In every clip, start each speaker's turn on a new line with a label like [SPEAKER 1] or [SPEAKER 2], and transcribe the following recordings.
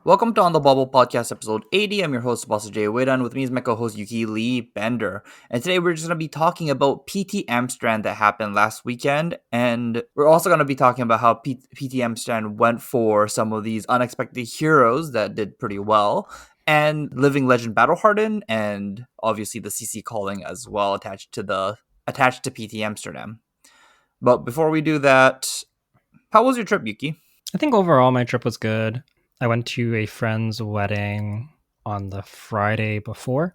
[SPEAKER 1] Welcome to On the Bubble Podcast, episode 80. I'm your host, Boss Jay Weda, and with me is my co-host, Yuki Lee Bender. And today we're just going to be talking about PT Amsterdam that happened last weekend. And we're also going to be talking about how PT Amsterdam went for some of these unexpected heroes that did pretty well. And Living Legend Battle Hardened, and obviously the CC calling as well attached to PT Amsterdam. But before we do that, how was your trip, Yuki?
[SPEAKER 2] I think overall my trip was good. I went to a friend's wedding on the Friday before.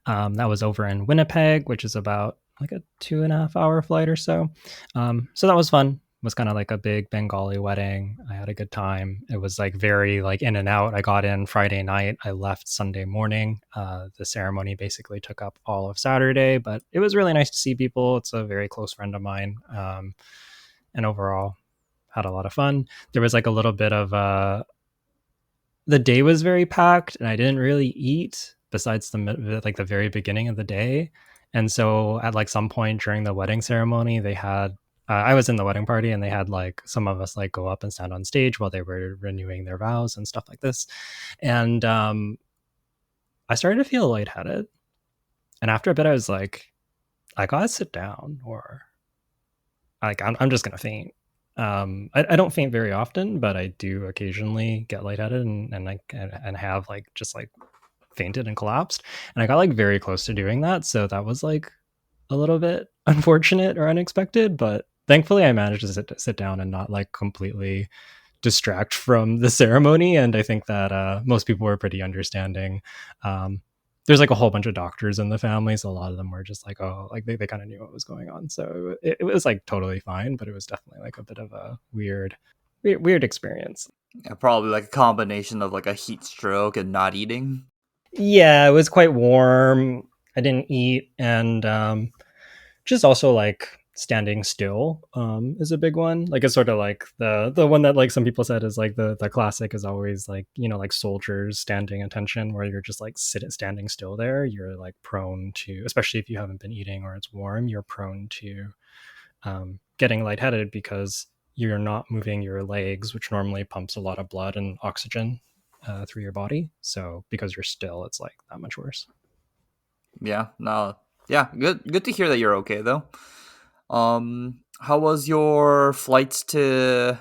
[SPEAKER 2] That was over in Winnipeg, which is about like a 2.5 hour flight or so. So that was fun. It was kind of like a big Bengali wedding. I had a good time. It was like very like in and out. I got in Friday night. I left Sunday morning. The ceremony basically took up all of Saturday, but it was really nice to see people. It's a very close friend of mine. And overall, had a lot of fun. There was like a little bit of the day was very packed and I didn't really eat besides the very beginning of the day. And so at like some point during the wedding ceremony, they had I was in the wedding party and they had like some of us like go up and stand on stage while they were renewing their vows and stuff like this. And I started to feel lightheaded. And after a bit, I was like, I gotta sit down or like I'm just gonna faint. I don't faint very often, but I do occasionally get lightheaded and have like just like fainted and collapsed. And I got like very close to doing that. So that was like a little bit unfortunate or unexpected, but thankfully I managed to sit down and not like completely distract from the ceremony. And I think that most people were pretty understanding. There's like a whole bunch of doctors in the family, so a lot of them were just like, oh, like they kind of knew what was going on, so it was like totally fine, but it was definitely like a bit of a weird experience.
[SPEAKER 1] Yeah, probably like a combination of like a heat stroke and not eating.
[SPEAKER 2] Yeah, it was quite warm. I didn't eat, and just also like standing still is a big one. Like it's sort of like the one that like some people said is like the classic is always like, you know, like soldiers standing attention, where you're just like standing still there. You're like prone to, especially if you haven't been eating or it's warm, you're prone to getting lightheaded because you're not moving your legs, which normally pumps a lot of blood and oxygen through your body. So because you're still, it's like that much worse.
[SPEAKER 1] Yeah, no, yeah, good to hear that you're okay though. How was your flights to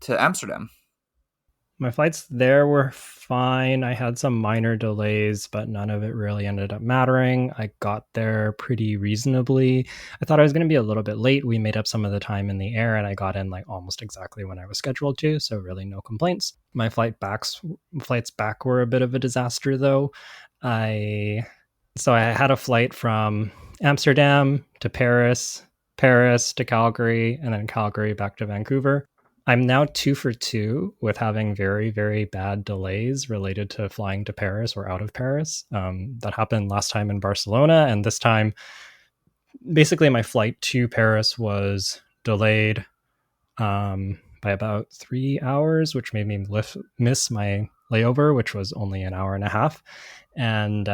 [SPEAKER 1] Amsterdam?
[SPEAKER 2] My flights there were fine. I had some minor delays, but none of it really ended up mattering. I got there pretty reasonably. I thought I was going to be a little bit late. We made up some of the time in the air and I got in like almost exactly when I was scheduled to, so really no complaints. My flights back were a bit of a disaster though. I I had a flight from Amsterdam to Paris, Paris to Calgary, and then Calgary back to Vancouver. I'm now 2 for 2 with having very, very bad delays related to flying to Paris or out of Paris. That happened last time in Barcelona. And this time, basically, my flight to Paris was delayed by about 3 hours, which made me miss my layover, which was only an hour and a half. And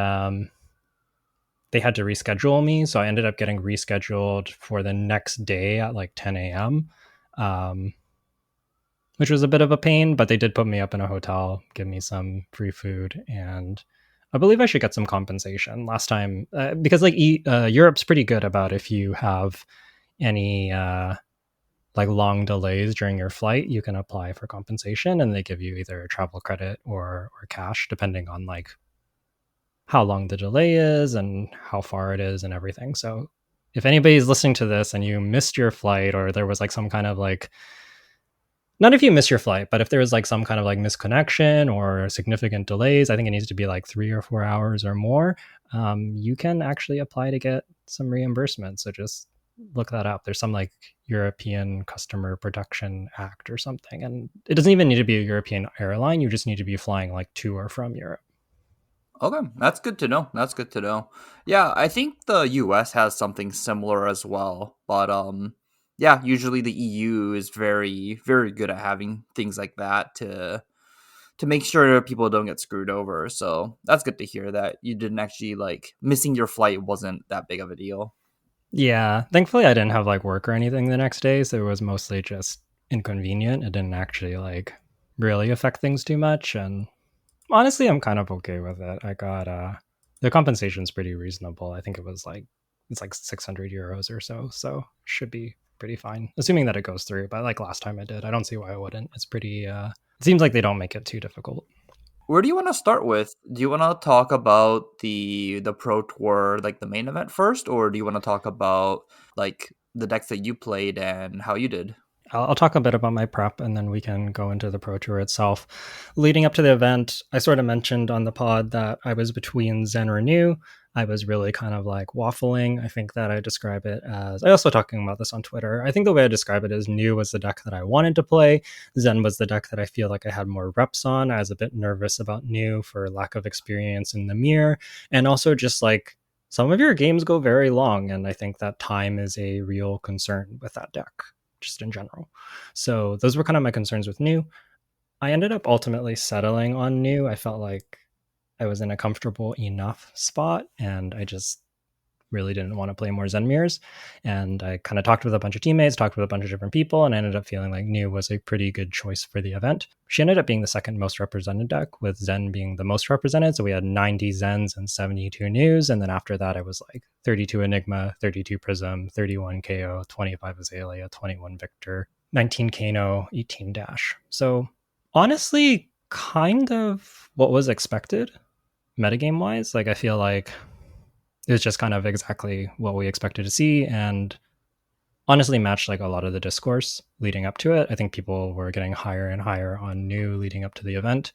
[SPEAKER 2] they had to reschedule me. So I ended up getting rescheduled for the next day at like 10 a.m. Which was a bit of a pain, but they did put me up in a hotel, give me some free food, and I believe I should get some compensation last time because like Europe's pretty good about if you have any like long delays during your flight, you can apply for compensation, and they give you either travel credit or cash depending on like how long the delay is and how far it is and everything. So if anybody's listening to this and you missed your flight or there was like some kind of like, not if you miss your flight, but if there was like some kind of like misconnection or significant delays, I think it needs to be like 3 or 4 hours or more. You can actually apply to get some reimbursement. So just look that up. There's some like European Customer Protection Act or something. And it doesn't even need to be a European airline. You just need to be flying like to or from Europe.
[SPEAKER 1] Okay, that's good to know. That's good to know. Yeah, I think the US has something similar as well, but yeah, usually the EU is very good at having things like that to make sure people don't get screwed over. So, that's good to hear that you didn't actually like missing your flight wasn't that big of a deal.
[SPEAKER 2] Yeah. Thankfully, I didn't have like work or anything the next day. So it was mostly just inconvenient. It didn't actually like really affect things too much. And Honestly, I'm kind of okay with it. I got the compensation's pretty reasonable. I think it's like 600 euros or so, so should be pretty fine, assuming that it goes through. But like last time I did, I don't see why I wouldn't. It's pretty. It seems like they don't make it too difficult.
[SPEAKER 1] Where do you want to start with? Do you want to talk about the Pro Tour, like the main event first, or do you want to talk about like the decks that you played and how you did?
[SPEAKER 2] I'll talk a bit about my prep and then we can go into the Pro Tour itself. Leading up to the event, I sort of mentioned on the pod that I was between Zen or New. I was really kind of like waffling. I think that I describe it as, I also talking about this on Twitter. I think the way I describe it is New was the deck that I wanted to play. Zen was the deck that I feel like I had more reps on. I was a bit nervous about New for lack of experience in the mirror. And also just like some of your games go very long. And I think that time is a real concern with that deck just in general. So those were kind of my concerns with New. I ended up ultimately settling on New. I felt like I was in a comfortable enough spot and I just really didn't want to play more Zen mirrors. And I kind of talked with a bunch of teammates, talked with a bunch of different people, and I ended up feeling like New was a pretty good choice for the event. She ended up being the second most represented deck, with Zen being the most represented. So we had 90 Zens and 72 News. And then after that, I was like 32 Enigma, 32 Prism, 31 KO, 25 Azalea, 21 Victor, 19 Kano, 18 Dash. So honestly, kind of what was expected metagame wise. Like I feel like it was just kind of exactly what we expected to see and honestly matched like a lot of the discourse leading up to it. I think people were getting higher and higher on New leading up to the event.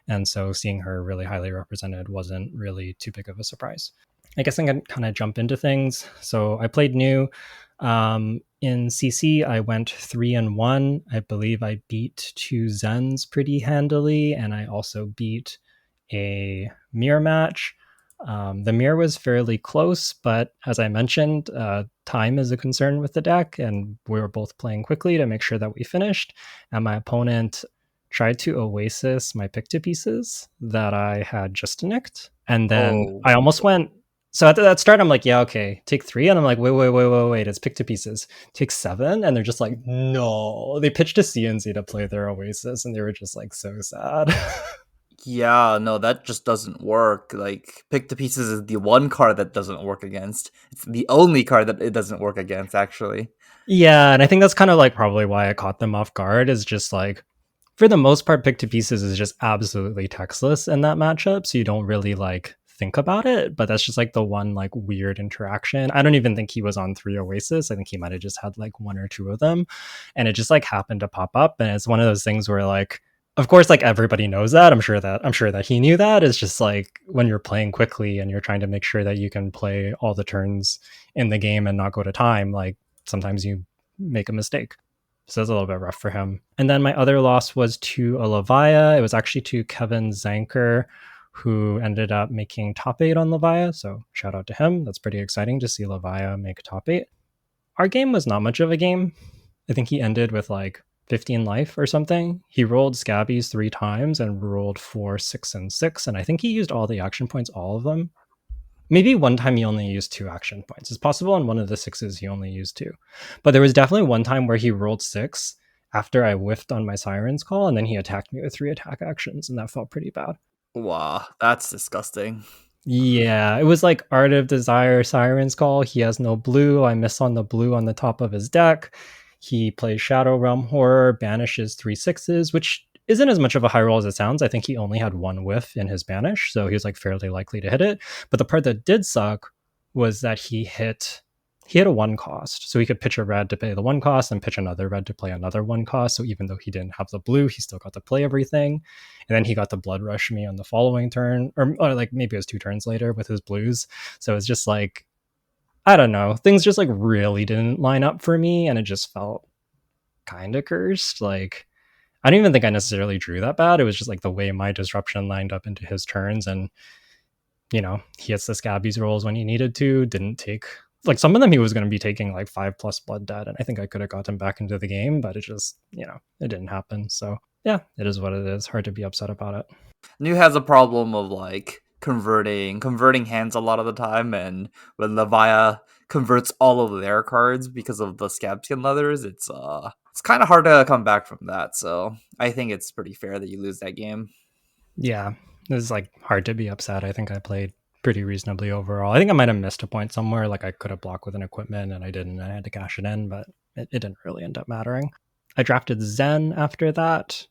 [SPEAKER 2] And so seeing her really highly represented wasn't really too big of a surprise. I guess I can kind of jump into things. So I played New. In CC, I went 3-1. I believe I beat two Zens pretty handily, and I also beat a mirror match. The mirror was fairly close, but as I mentioned, time is a concern with the deck, and we were both playing quickly to make sure that we finished. And my opponent tried to Oasis my pick to pieces that I had just nicked, and then
[SPEAKER 1] Oh,
[SPEAKER 2] I almost went. So at that start, I'm like, yeah, okay, take 3, and I'm like, wait, it's pick to pieces. Take 7, and they're just like, no. They pitched a CNC to play their Oasis, and they were just like so sad.
[SPEAKER 1] yeah, no, that just doesn't work. Like, Pick the Pieces is the one card that doesn't work against. It's the only card that it doesn't work against, actually.
[SPEAKER 2] Yeah, and I think that's kind of like probably why I caught them off guard is just like for the most part, pick to pieces is just absolutely textless in that matchup. So you don't really like think about it. But that's just like the one like weird interaction. I don't even think he was on 3 Oasis. I think he might have just had like 1 or 2 of them. And it just like happened to pop up. And it's one of those things where like of course, like everybody knows that. I'm sure that he knew that. It's just like when you're playing quickly and you're trying to make sure that you can play all the turns in the game and not go to time, like sometimes you make a mistake. So it's a little bit rough for him. And then my other loss was to a Levia. It was actually to Kevin Zanker, who ended up making top 8 on Levia. So shout out to him. That's pretty exciting to see Levia make top 8. Our game was not much of a game. I think he ended with like 15 life or something. He rolled Scabbies 3 times and rolled 4, 6, and 6. And I think he used all the action points, all of them. Maybe one time he only used 2 action points. It's possible on one of the 6s he only used 2. But there was definitely one time where he rolled 6 after I whiffed on my Siren's Call, and then he attacked me with 3 attack actions, and that felt pretty bad.
[SPEAKER 1] Wow, that's disgusting.
[SPEAKER 2] Yeah, it was like Art of Desire, Siren's Call. He has no blue. I miss on the blue on the top of his deck. He plays Shadow Realm Horror, banishes 3/6s, which isn't as much of a high roll as it sounds. I think he only had 1 whiff in his banish, so he was like fairly likely to hit it. But the part that did suck was that he hit a 1 cost. So he could pitch a red to pay the 1 cost and pitch another red to play another 1 cost. So even though he didn't have the blue, he still got to play everything. And then he got to blood rush me on the following turn, or like maybe it was 2 turns later with his blues. So it's just like, I don't know, things just like really didn't line up for me, and it just felt kind of cursed. Like I don't even think I necessarily drew that bad. It was just like the way my disruption lined up into his turns, and he hits the Scabby's rolls when he needed to. Didn't take like some of them he was going to be taking like 5+ blood dead, and I think I could have got him back into the game, but it just it didn't happen. So yeah, it is what it is. Hard to be upset about it.
[SPEAKER 1] New has a problem of like converting hands a lot of the time, and when Levia converts all of their cards because of the scabskin leathers, it's kind of hard to come back from that. So I think it's pretty fair that you lose that game.
[SPEAKER 2] Yeah. It's like hard to be upset. I think I played pretty reasonably overall. I think I might have missed a point somewhere. Like I could have blocked with an equipment and I didn't. I had to cash it in, but it didn't really end up mattering. I drafted Zen after that.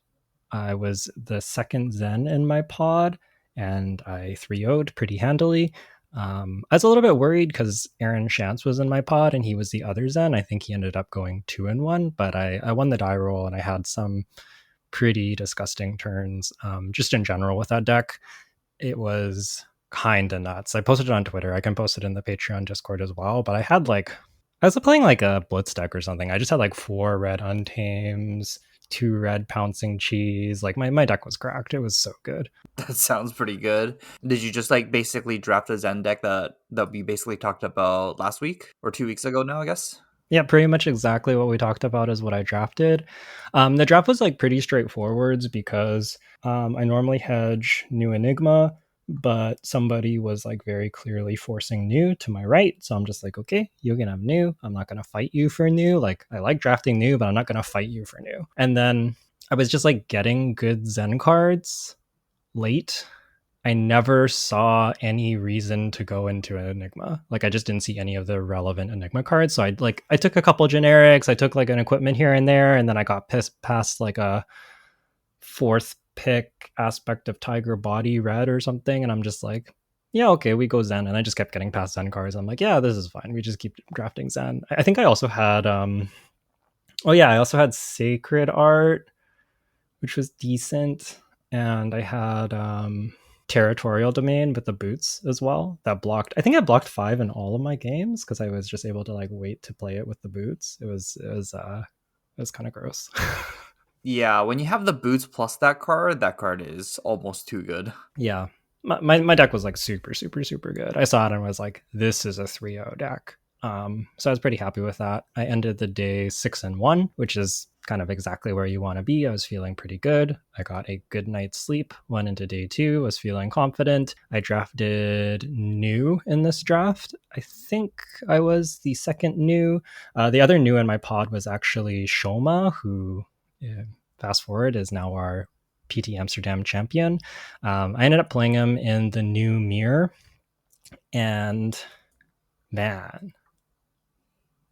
[SPEAKER 2] I was the second Zen in my pod, and I 3-0'd pretty handily. I was a little bit worried because Aaron Shantz was in my pod and he was the other Zen. I think he ended up going 2-1, but I won the die roll and I had some pretty disgusting turns. Just in general with that deck, it was kind of nuts. I posted it on Twitter. I can post it in the Patreon Discord as well. But I was playing like a blitz deck or something. I just had like 4 red untames, 2 red pouncing cheese. Like my deck was cracked. It was so good.
[SPEAKER 1] That sounds pretty good. Did you just like basically draft a Zen deck that we basically talked about last week or 2 weeks ago now, I guess?
[SPEAKER 2] Yeah, pretty much exactly what we talked about is what I drafted. The draft was like pretty straightforward because I normally hedge New Enigma, but somebody was like very clearly forcing New to my right. So I'm just like, okay, you can have New. I'm not going to fight you for New. Like, I like drafting New, but I'm not going to fight you for New. And then I was just like getting good Zen cards late. I never saw any reason to go into an Enigma. Like I just didn't see any of the relevant Enigma cards. So I took a couple generics, I took like an equipment here and there, and then I got pissed past like a fourth pick aspect of Tiger Body Red or something, and I'm just like, yeah, okay, we go Zen, and I just kept getting past Zen cards. I'm like, yeah, this is fine. We just keep drafting Zen. I think I also had oh yeah, I also had Sacred Art, which was decent, and I had Territorial Domain with the boots as well. That blocked. I think I blocked 5 in all of my games because I was just able to like wait to play it with the boots. It was kind of gross.
[SPEAKER 1] Yeah, when you have the boots plus that card is almost too good.
[SPEAKER 2] Yeah. My deck was like super, super, super good. I saw it and was like, this is a 3-0 deck. So I was pretty happy with that. I ended the day 6-1, which is kind of exactly where you want to be. I was feeling pretty good. I got a good night's sleep. Went into day 2, was feeling confident. I drafted New in this draft. I think I was the second New. The other New in my pod was actually Shoma, who, fast forward, is now our PT Amsterdam champion. I ended up playing him in the New Mirror, and man,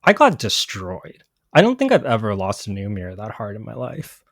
[SPEAKER 2] I got destroyed. I don't think I've ever lost a New Mirror that hard in my life.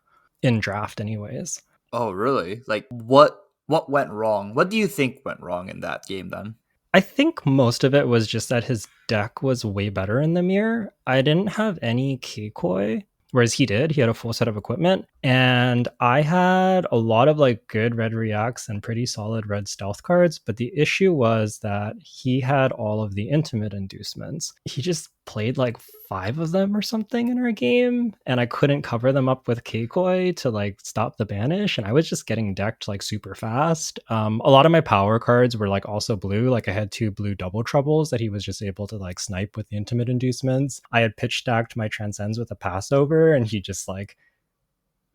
[SPEAKER 2] In draft, anyways.
[SPEAKER 1] Oh, really? Like what went wrong? What do you think went wrong in that game then?
[SPEAKER 2] I think most of it was just that his deck was way better in the mirror. I didn't have any Kikoi, whereas he did. He had a full set of equipment. And I had a lot of like good red reacts and pretty solid red stealth cards. But the issue was that he had all of the intimate inducements. He just played like 5 of them or something in our game, and I couldn't cover them up with Kikoi to like stop the banish, and I was just getting decked like super fast. A lot of my power cards were like also blue. Like I had 2 blue double troubles that he was just able to like snipe with the intimate inducements. I had pitch stacked my transcends with a passover, and he just like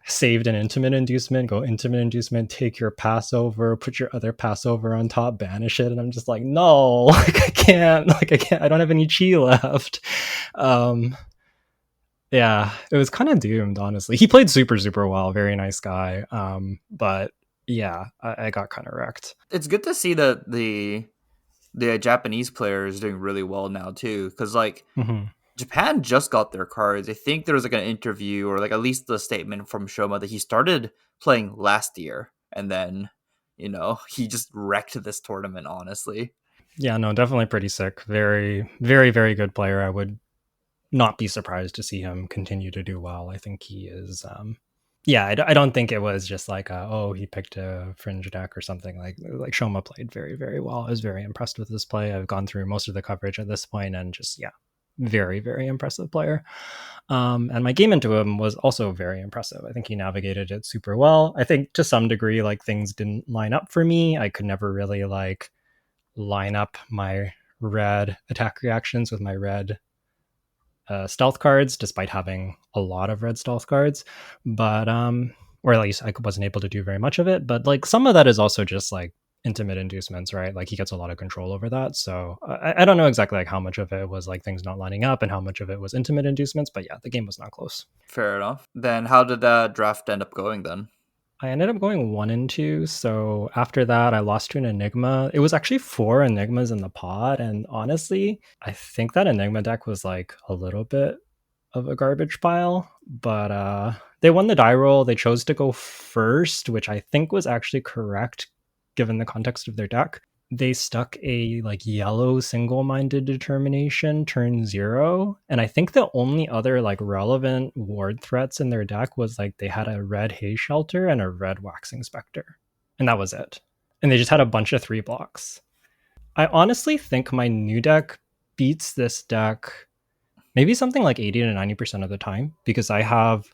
[SPEAKER 2] saved an intimate inducement, go intimate inducement, take your Passover, put your other Passover on top, banish it. And I'm just like, no, like I can't, I don't have any chi left. Um, yeah, it was kind of doomed, honestly. He played super, super well, very nice guy. But yeah, I got kind of wrecked.
[SPEAKER 1] It's good to see that the Japanese player is doing really well now too, because like
[SPEAKER 2] Mm-hmm.
[SPEAKER 1] Japan just got their cards. I think there was like an interview or like at least the statement from Shoma that he started playing last year and then, he just wrecked this tournament, honestly.
[SPEAKER 2] Yeah, no, definitely pretty sick. Very, very, very good player. I would not be surprised to see him continue to do well. I think he is. Yeah, I don't think it was just like, he picked a fringe deck or something. Like Shoma played very, very well. I was very impressed with his play. I've gone through most of the coverage at this point, and just yeah, very, very impressive player. And my game into him was also very impressive. I think he navigated it super well. I think to some degree, like things didn't line up for me. I could never really like line up my red attack reactions with my red stealth cards, despite having a lot of red stealth cards. But or at least I wasn't able to do very much of it. But like some of that is also just like intimate inducements, right? Like he gets a lot of control over that. So I don't know exactly like how much of it was like things not lining up and how much of it was intimate inducements. But yeah, the game was not close.
[SPEAKER 1] Fair enough. Then how did that draft end up going then?
[SPEAKER 2] I ended up going 1 and 2. So after that, I lost to an Enigma. It was actually 4 Enigmas in the pod. And honestly, I think that Enigma deck was like a little bit of a garbage pile. But they won the die roll. They chose to go first, which I think was actually correct given the context of their deck. They stuck a like yellow single-minded determination turn 0, and I think the only other like relevant ward threats in their deck was like they had a red haze shelter and a red waxing specter, and that was it. And they just had a bunch of 3 blocks. I honestly think my new deck beats this deck maybe something like 80 to 90% of the time, because I have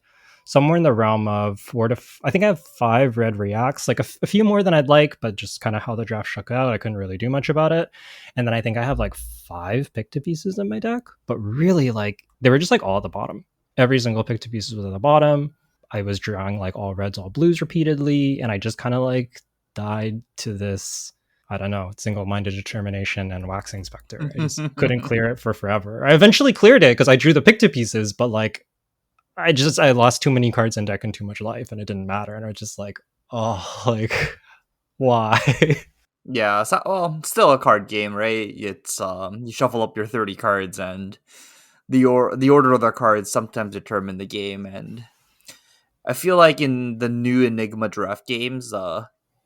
[SPEAKER 2] somewhere in the realm of I think I have 5 red reacts, like a few more than I'd like, but just kind of how the draft shook out, I couldn't really do much about it. And then I think I have like 5 pick to pieces in my deck, but really like they were just like all at the bottom. Every single pick to pieces was at the bottom. I was drawing like all reds, all blues repeatedly, and I just kind of like died to this, I don't know, single-minded determination and waxing specter. I just couldn't clear it for forever. I eventually cleared it because I drew the pick to pieces, but like I lost too many cards in deck and too much life, and it didn't matter. And I was just like, oh, like why?
[SPEAKER 1] Yeah, so, well, still a card game, right? It's you shuffle up your 30 cards, and the order of the cards sometimes determine the game. And I feel like in the new Enigma draft games,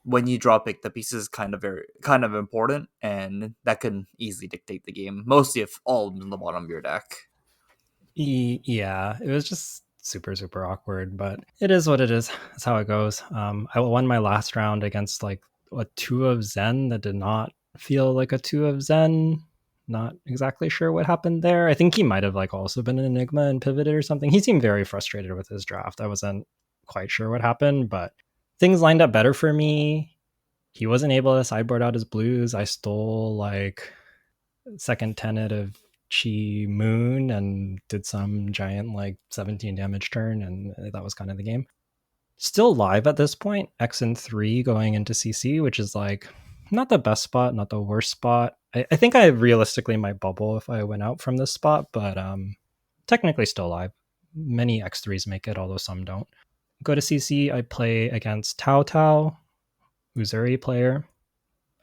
[SPEAKER 1] when you draw pick the pieces is kind of important, and that can easily dictate the game. Mostly if all of them in the bottom of your deck.
[SPEAKER 2] Yeah, it was just super super awkward, but it is what it is. That's how it goes. I won my last round against like a 2 of Zen that did not feel like a 2 of Zen. Not exactly sure what happened there. I think he might have like also been an Enigma and pivoted or something. He seemed very frustrated with his draft. I wasn't quite sure what happened, but things lined up better for me. He wasn't able to sideboard out his blues. I stole like second tenet of Chi Moon and did some giant like 17 damage turn, and that was kind of the game. Still live at this point, X and 3 going into CC, which is like not the best spot, not the worst spot. I think I realistically might bubble if I went out from this spot, but technically still live. Many X3s make it, although some don't. Go to CC, I play against Tao Tao, Uzuri player.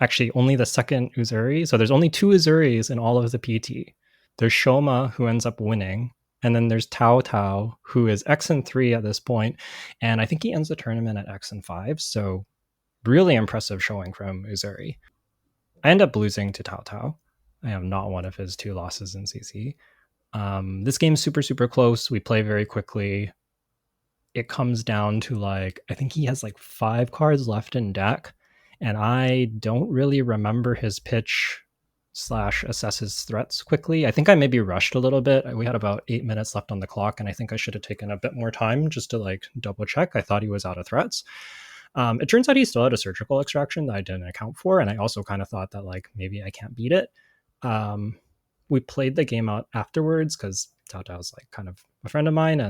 [SPEAKER 2] Actually, only the second Uzuri. So there's only 2 Uzuris in all of the PT. There's Shoma, who ends up winning. And then there's Tao Tao, who is X and 3 at this point. And I think he ends the tournament at X and 5. So really impressive showing from Uzuri. I end up losing to Tao Tao. I am not one of his 2 losses in CC. This game's super, super close. We play very quickly. It comes down to like, I think he has like 5 cards left in deck, and I don't really remember his pitch / assess his threats quickly. I think I maybe rushed a little bit. We had about 8 minutes left on the clock, and I think I should have taken a bit more time just to like double check. I thought he was out of threats. It turns out he still had a surgical extraction that I didn't account for, and I also kind of thought that like maybe I can't beat it. We played the game out afterwards because Tao Tao's like kind of a friend of mine,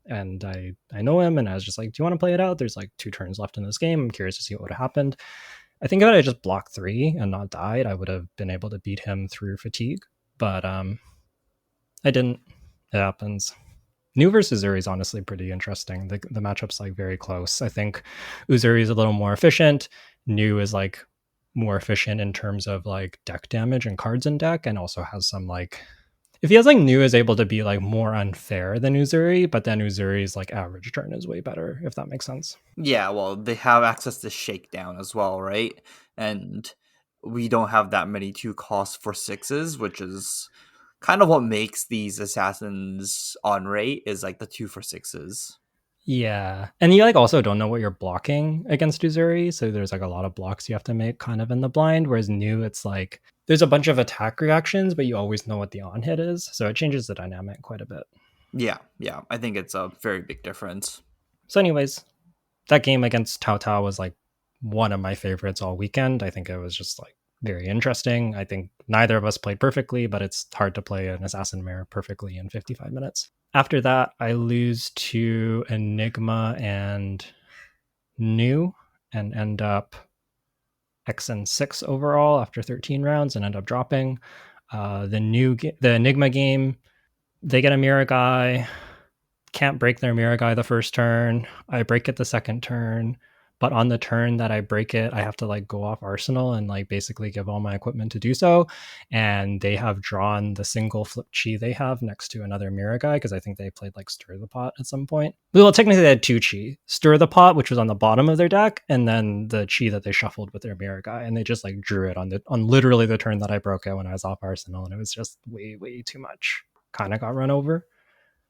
[SPEAKER 2] and I know him, and I was just like, do you want to play it out? There's like 2 turns left in this game. I'm curious to see what would have happened. I think if I just blocked 3 and not died, I would have been able to beat him through fatigue, but I didn't. It happens. New versus Uzuri is honestly pretty interesting. The matchup's like very close. I think Uzuri is a little more efficient. New is like more efficient in terms of like deck damage and cards in deck, and also has some like, if he has like New is able to be like more unfair than Uzuri, but then Uzuri's like average turn is way better, if that makes sense.
[SPEAKER 1] Yeah, well, they have access to Shakedown as well, right? And we don't have that many 2 costs for 6s, which is kind of what makes these assassins on rate, is like the 2 for 6s.
[SPEAKER 2] Yeah. And you like also don't know what you're blocking against Uzuri, so there's like a lot of blocks you have to make kind of in the blind, whereas New, it's like there's a bunch of attack reactions, but you always know what the on hit is, so it changes the dynamic quite a bit.
[SPEAKER 1] Yeah, I think it's a very big difference.
[SPEAKER 2] So anyways, that game against Tao Tao was like one of my favorites all weekend. I think it was just like very interesting. I think neither of us played perfectly, but it's hard to play an Assassin Mare perfectly in 55 minutes. After that, I lose to Enigma and New and end up X and 6 overall after 13 rounds and end up dropping. The Enigma game, they get a Mirror Guy, can't break their Mirror Guy the first turn. I break it the second turn. but on the turn that I break it, I have to like go off Arsenal and like basically give all my equipment to do so. And they have drawn the single flip chi they have next to another Mirror guy because I think they played like Stir the Pot at some point. Well, technically they had two chi: Stir the Pot, which was on the bottom of their deck, and then the chi that they shuffled with their Mirror guy, and they just like drew it on literally the turn that I broke it when I was off Arsenal, and it was just way too much. Kind of got run over.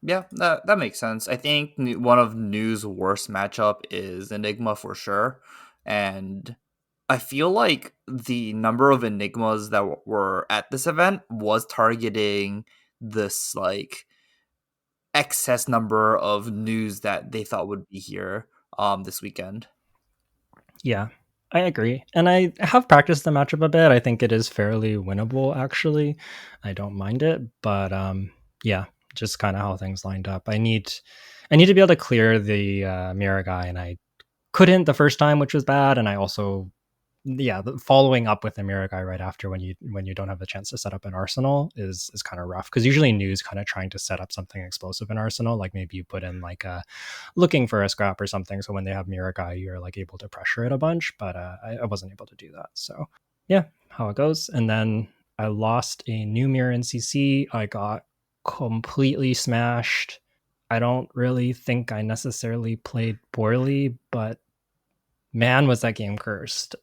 [SPEAKER 1] Yeah, that makes sense. I think one of New's worst matchup is Enigma for sure, and I feel like the number of Enigmas that were at this event was targeting this like excess number of news that they thought would be here this weekend.
[SPEAKER 2] Yeah, I agree. And I have practiced the matchup a bit. I think it is fairly winnable, actually. I don't mind it, but yeah, just kind of how things lined up. I need to be able to clear the Mirror guy, and I couldn't the first time, which was bad. And I also, yeah, following up with the Mirror guy right after when you don't have the chance to set up an Arsenal is kind of rough, because usually News kind of trying to set up something explosive in Arsenal, like maybe you put in like a looking for a scrap or something, so when they have Mirror guy you're like able to pressure it a bunch, but I wasn't able to do that. So yeah, how it goes. And then I lost a new mirror in CC. I got completely smashed. I don't really think I necessarily played poorly, but man, was that game cursed.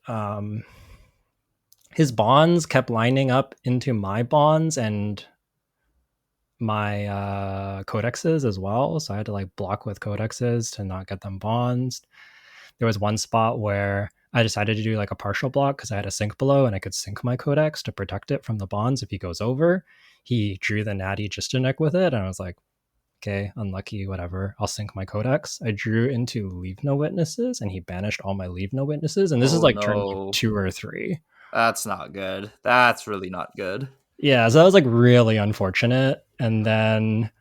[SPEAKER 2] His bonds kept lining up into my bonds and my codexes as well. So I had to like block with codexes to not get them bonds. There was one spot where I decided to do like a partial block because I had a sync below and I could sync my codex to protect it from the bonds if he goes over. He drew the natty Gistanek with it, and I was like, okay, unlucky, whatever. I'll sync my codex. I drew into leave no witnesses, and he banished all my leave no witnesses. And this is
[SPEAKER 1] Oh
[SPEAKER 2] like turn like
[SPEAKER 1] no,
[SPEAKER 2] 2 or 3.
[SPEAKER 1] that's not good. That's really not good.
[SPEAKER 2] Yeah, so that was like really unfortunate. And then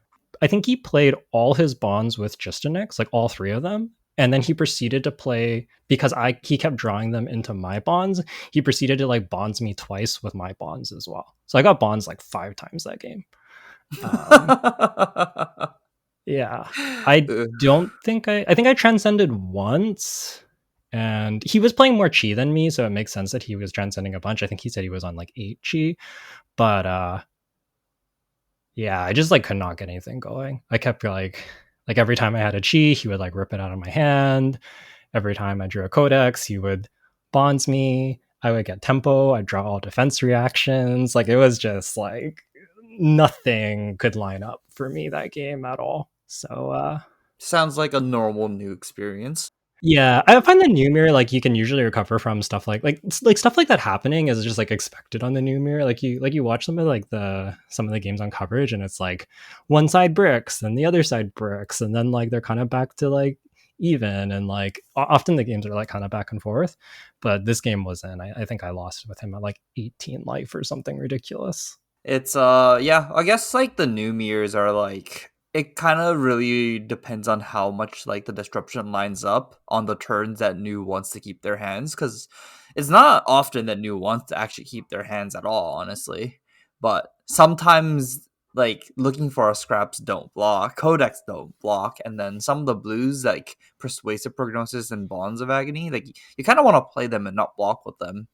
[SPEAKER 2] I think he played all his bonds with Gistanex, like all 3 of them. And then he proceeded to play, because he kept drawing them into my bonds. He proceeded to like bonds me twice with my bonds as well. So I got bonds like 5 times that game. Um, yeah, I don't think I think I transcended once, and he was playing more chi than me, so it makes sense that he was transcending a bunch. I think he said he was on like 8 chi, but yeah, I just like could not get anything going. I kept like every time I had a chi, he would like rip it out of my hand. Every time I drew a codex, he would bonds me. I would get tempo. I'd draw all defense reactions. Like it was just like nothing could line up for me that game at all. So
[SPEAKER 1] Sounds like a normal new experience.
[SPEAKER 2] yeah, I find the new mirror like you can usually recover from stuff like stuff like that happening is just like expected on the new mirror. Like you watch some of the games on coverage, and it's like one side bricks and the other side bricks, and then like they're kind of back to like even, and like often the games are like kind of back and forth. But this game wasn't. I think I lost with him at like 18 life or something ridiculous.
[SPEAKER 1] It's yeah, I guess like the new mirrors are like it kind of really depends on how much like the disruption lines up on the turns that new wants to keep their hands, cuz it's not often that new wants to actually keep their hands at all, honestly. But sometimes like looking for scraps don't block, codex don't block, and then some of the blues like persuasive prognosis and bonds of agony, like you kind of want to play them and not block with them.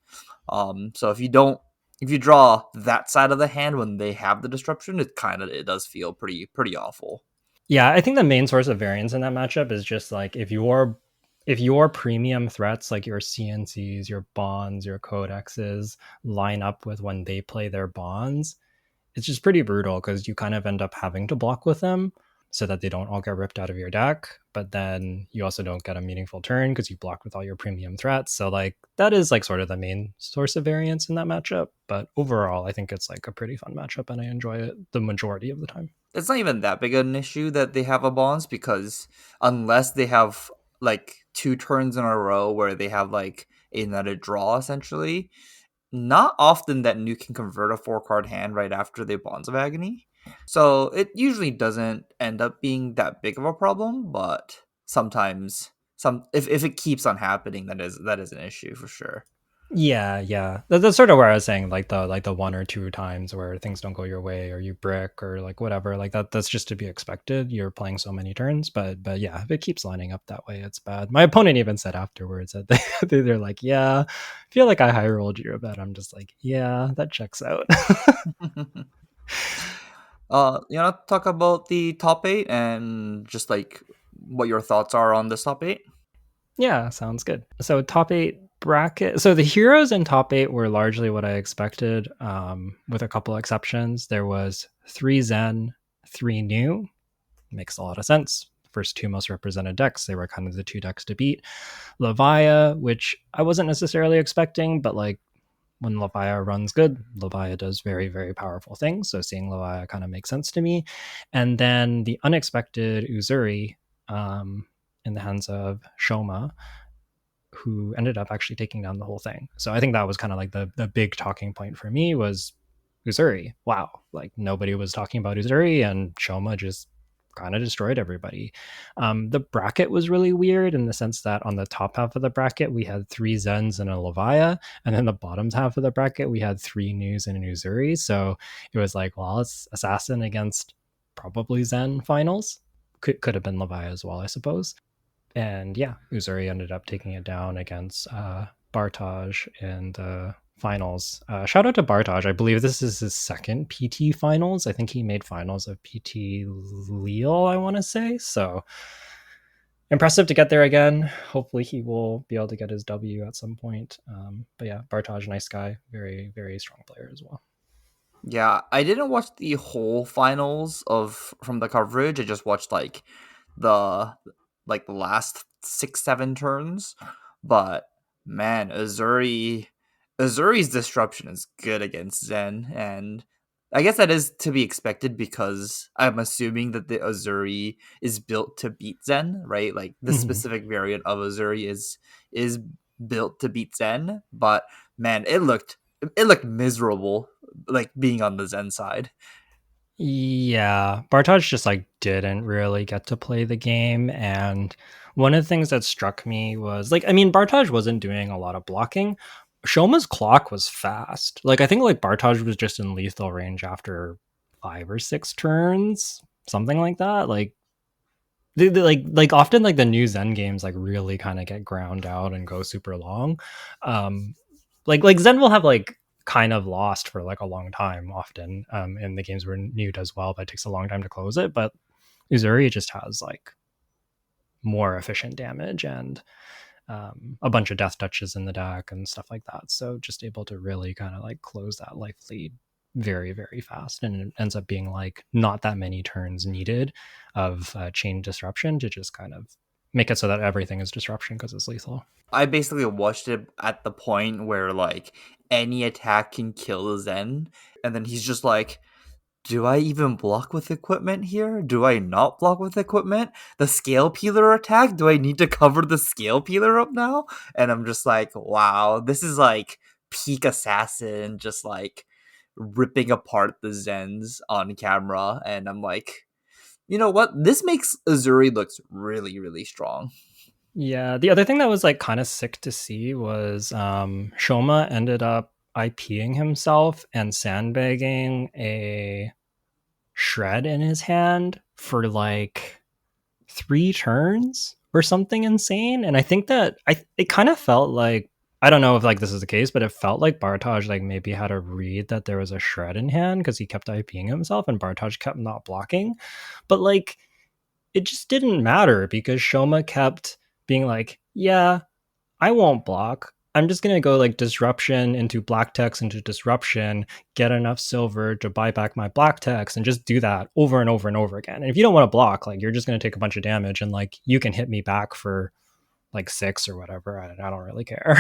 [SPEAKER 1] So if you draw that side of the hand when they have the disruption, it does feel pretty awful.
[SPEAKER 2] Yeah, I think the main source of variance in that matchup is just like if your premium threats like your CNCs, your bonds, your codexes line up with when they play their bonds, it's just pretty brutal because you kind of end up having to block with them so that they don't all get ripped out of your deck. But then you also don't get a meaningful turn because you block with all your premium threats. So like that is like sort of the main source of variance in that matchup. But overall, I think it's like a pretty fun matchup and I enjoy it the majority of the time.
[SPEAKER 1] It's not even that big an issue that they have a bonds, because unless they have like 2 turns in a row where they have like another draw essentially, not often that New can convert a 4 card hand right after they Bonds of Agony. So it usually doesn't end up being that big of a problem, but sometimes if it keeps on happening, that is an issue for sure.
[SPEAKER 2] Yeah. That's sort of where I was saying, like the one or two times where things don't go your way or you brick or like whatever, like that's just to be expected. You're playing so many turns, but yeah, if it keeps lining up that way, it's bad. My opponent even said afterwards that they're like, yeah, I feel like I high rolled you a bit. I'm just like, yeah, that checks out.
[SPEAKER 1] Talk about the top eight and just like what your thoughts are on this top eight.
[SPEAKER 2] Yeah, sounds good. So top eight bracket. So the heroes in top eight were largely what I expected, with a couple exceptions. There was three Zen, three new. Makes a lot of sense. First two most represented decks, they were kind of the two decks to beat. Levia, which I wasn't necessarily expecting, but like when Levia runs good, Levia does very, very powerful things. So seeing Levia kind of makes sense to me. And then the unexpected Uzuri, um, in the hands of Shoma, who ended up actually taking down the whole thing. So I think that was kind of like the big talking point for me was Uzuri. Wow, like nobody was talking about Uzuri, and Shoma just kind of destroyed everybody. The bracket was really weird in the sense that on the top half of the bracket we had three Zens and a Levia, and then the bottom half of the bracket we had three News and an Uzuri. So it was like, well, it's Assassin against probably Zen finals. Could have been Levia as well, I suppose. And yeah, Uzuri ended up taking it down against Bartaj in the finals. Shout out to Bartaj. I believe this is his second PT finals. I think he made finals of PT Lille, I want to say. So impressive to get there again. Hopefully he will be able to get his W at some point. But yeah, Bartaj, nice guy. Very, very strong player as well.
[SPEAKER 1] Yeah, I didn't watch the whole finals of from the coverage. I just watched the the last 6 7 turns. But man, Azuri's disruption is good against Zen, and I guess that is to be expected because I'm assuming that the Azuri is built to beat Zen, right? Like the
[SPEAKER 2] Mhm.
[SPEAKER 1] specific variant of Azuri is built to beat Zen, but man, it looked miserable like being on the Zen side.
[SPEAKER 2] Yeah, Bartaj just like didn't really get to play the game, and one of the things that struck me was like, I mean, Bartaj wasn't doing a lot of blocking. Shoma's clock was fast. Like, I think like Bartaj was just in lethal range after 5 or 6 turns, something like that. Like, like often like the new Zen games like really kind of get ground out and go super long. Um, like Zen will have like kind of lost for like a long time often, in the games where new does well, but it takes a long time to close it. But Uzuri just has like more efficient damage and a bunch of death touches in the deck and stuff like that. So just able to really kind of like close that life lead very, very fast. And it ends up being like not that many turns needed of chain disruption to just kind of make it so that everything is disruption because it's lethal.
[SPEAKER 1] I basically watched it at the point where like any attack can kill Zen, and then he's just like, "Do I even block with equipment here? Do I not block with equipment? The scale peeler attack? Do I need to cover the scale peeler up now?" And I'm just like, "Wow, this is like peak assassin, just like ripping apart the Zens on camera." And I'm like, you know what? This makes Azuri looks really, really strong.
[SPEAKER 2] Yeah, the other thing that was like kind of sick to see was Shoma ended up IPing himself and sandbagging a shred in his hand for like 3 turns or something insane. And I think that it kind of felt like, I don't know if like this is the case, but it felt like Bartaj like maybe had a read that there was a shred in hand because he kept IPing himself and Bartaj kept not blocking. But like it just didn't matter because Shoma kept being like, yeah, I won't block. I'm just gonna go like disruption into black text into disruption, get enough silver to buy back my black text, and just do that over and over and over again. And if you don't want to block, like you're just gonna take a bunch of damage, and like you can hit me back for like 6 or whatever. I don't really care.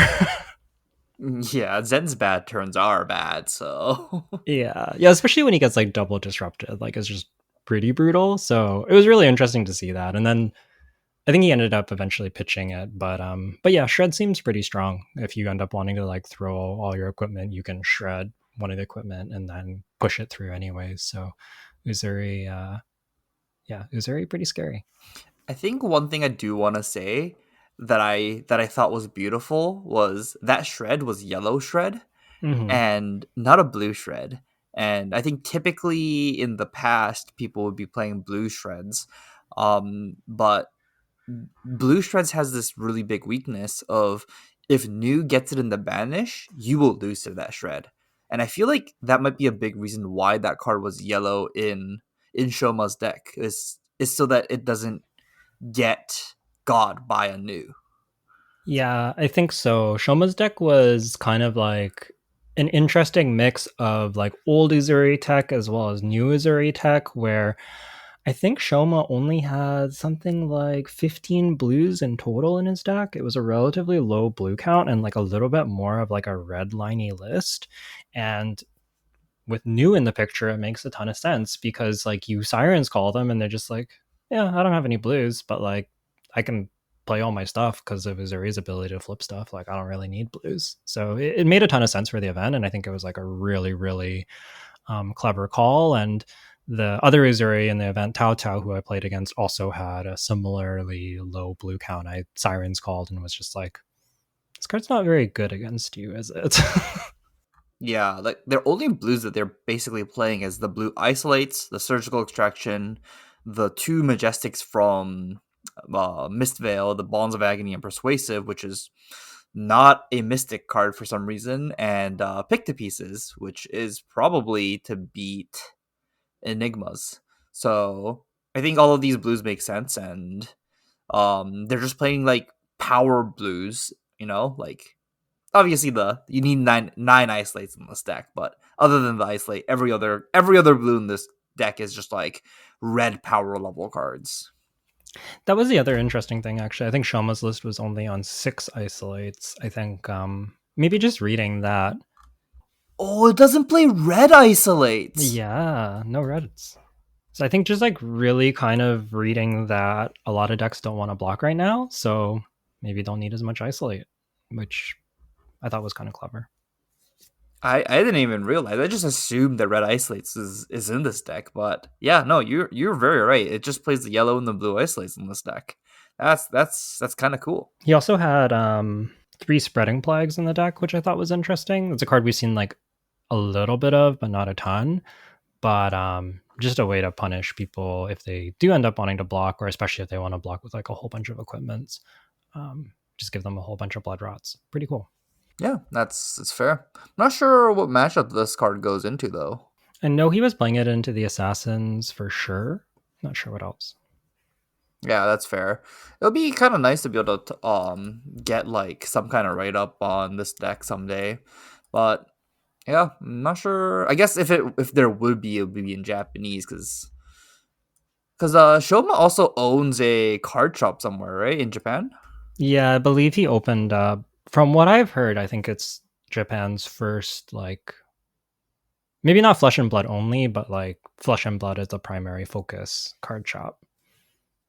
[SPEAKER 1] Yeah, Zen's bad turns are bad, so
[SPEAKER 2] Yeah, especially when he gets like double disrupted, like it's just pretty brutal. So it was really interesting to see that. And then I think he ended up eventually pitching it, but yeah, shred seems pretty strong. If you end up wanting to like throw all your equipment, you can shred one of the equipment and then push it through anyways. So Uzuri, yeah, Uzuri pretty scary.
[SPEAKER 1] I think one thing I do want to say that I thought was beautiful was that shred was yellow shred
[SPEAKER 2] Hmm.
[SPEAKER 1] and not a blue shred. And I think typically in the past people would be playing blue shreds, but blue shreds has this really big weakness of if new gets it in the banish, you will lose to that shred. And I feel like that might be a big reason why that card was yellow in Shoma's deck is so that it doesn't get God by a new.
[SPEAKER 2] Yeah, I think so. Shoma's deck was kind of like an interesting mix of like old Uzuri tech as well as new Uzuri tech, where I think Shoma only had something like 15 blues in total in his deck. It was a relatively low blue count and like a little bit more of like a red liney list. And with new in the picture, it makes a ton of sense because like you sirens call them and they're just like, yeah, I don't have any blues, but like I can play all my stuff because of Uzuri's ability to flip stuff. Like I don't really need blues. So it made a ton of sense for the event. And I think it was like a really, really clever call. And the other Uzuri in the event, Tao Tao, who I played against, also had a similarly low blue count. I sirens called and was just like, this card's not very good against you, is it?
[SPEAKER 1] Yeah, like their only blues that they're basically playing is the blue isolates, the surgical extraction, the two majestics from Mistveil, the Bonds of Agony and Persuasive, which is not a mystic card for some reason, and Pick to Pieces, which is probably to beat Enigmas. So I think all of these blues make sense, and they're just playing like power blues, like obviously the you need nine isolates in this deck, but other than the isolate, every other blue in this deck is just like red power level cards.
[SPEAKER 2] That was the other interesting thing, actually. I think Shoma's list was only on 6 isolates. I think maybe just reading that.
[SPEAKER 1] Oh, it doesn't play red isolates.
[SPEAKER 2] Yeah, no Reddits. So I think just like really kind of reading that a lot of decks don't want to block right now. So maybe don't need as much isolate, which I thought was kind of clever.
[SPEAKER 1] I didn't even realize. I just assumed that red isolates is in this deck, but yeah, no, you're very right. It just plays the yellow and the blue isolates in this deck. That's kind of cool.
[SPEAKER 2] He also had 3 spreading plagues in the deck, which I thought was interesting. It's a card we've seen like a little bit of, but not a ton. But just a way to punish people if they do end up wanting to block, or especially if they want to block with like a whole bunch of equipments. Just give them a whole bunch of blood rots. Pretty cool.
[SPEAKER 1] Yeah, that's fair. I'm not sure what matchup this card goes into though.
[SPEAKER 2] I know he was playing it into the assassins for sure. Not sure what else.
[SPEAKER 1] Yeah, that's fair. It'll be kind of nice to be able to get like some kind of write up on this deck someday. But yeah, I'm not sure. I guess if there would be, it would be in Japanese because Shoma also owns a card shop somewhere, right, in Japan.
[SPEAKER 2] Yeah, I believe he opened up. From what I've heard, I think it's Japan's first like maybe not Flesh and Blood only, but like Flesh and Blood is the primary focus card shop.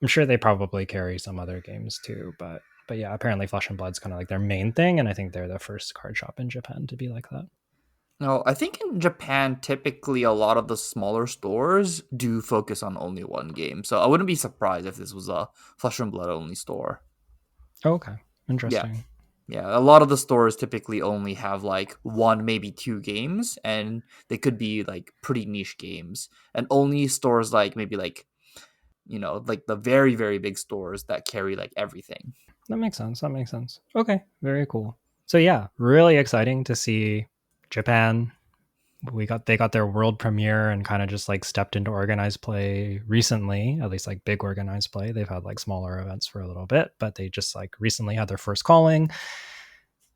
[SPEAKER 2] I'm sure they probably carry some other games too, but yeah, apparently Flesh and Blood's kind of like their main thing, and I think they're the first card shop in Japan to be like that.
[SPEAKER 1] No, I think in Japan, typically a lot of the smaller stores do focus on only one game. So I wouldn't be surprised if this was a Flesh and Blood only store.
[SPEAKER 2] Oh, okay,
[SPEAKER 1] Yeah.
[SPEAKER 2] interesting.
[SPEAKER 1] Yeah, a lot of the stores typically only have like one, maybe two games, and they could be like pretty niche games. And only stores like maybe like, like the very, very big stores that carry like everything.
[SPEAKER 2] That makes sense. That makes sense. Okay, very cool. So yeah, really exciting to see Japan. They got their world premiere and kind of just like stepped into organized play recently, at least like big organized play. They've had like smaller events for a little bit, but they just like recently had their first calling.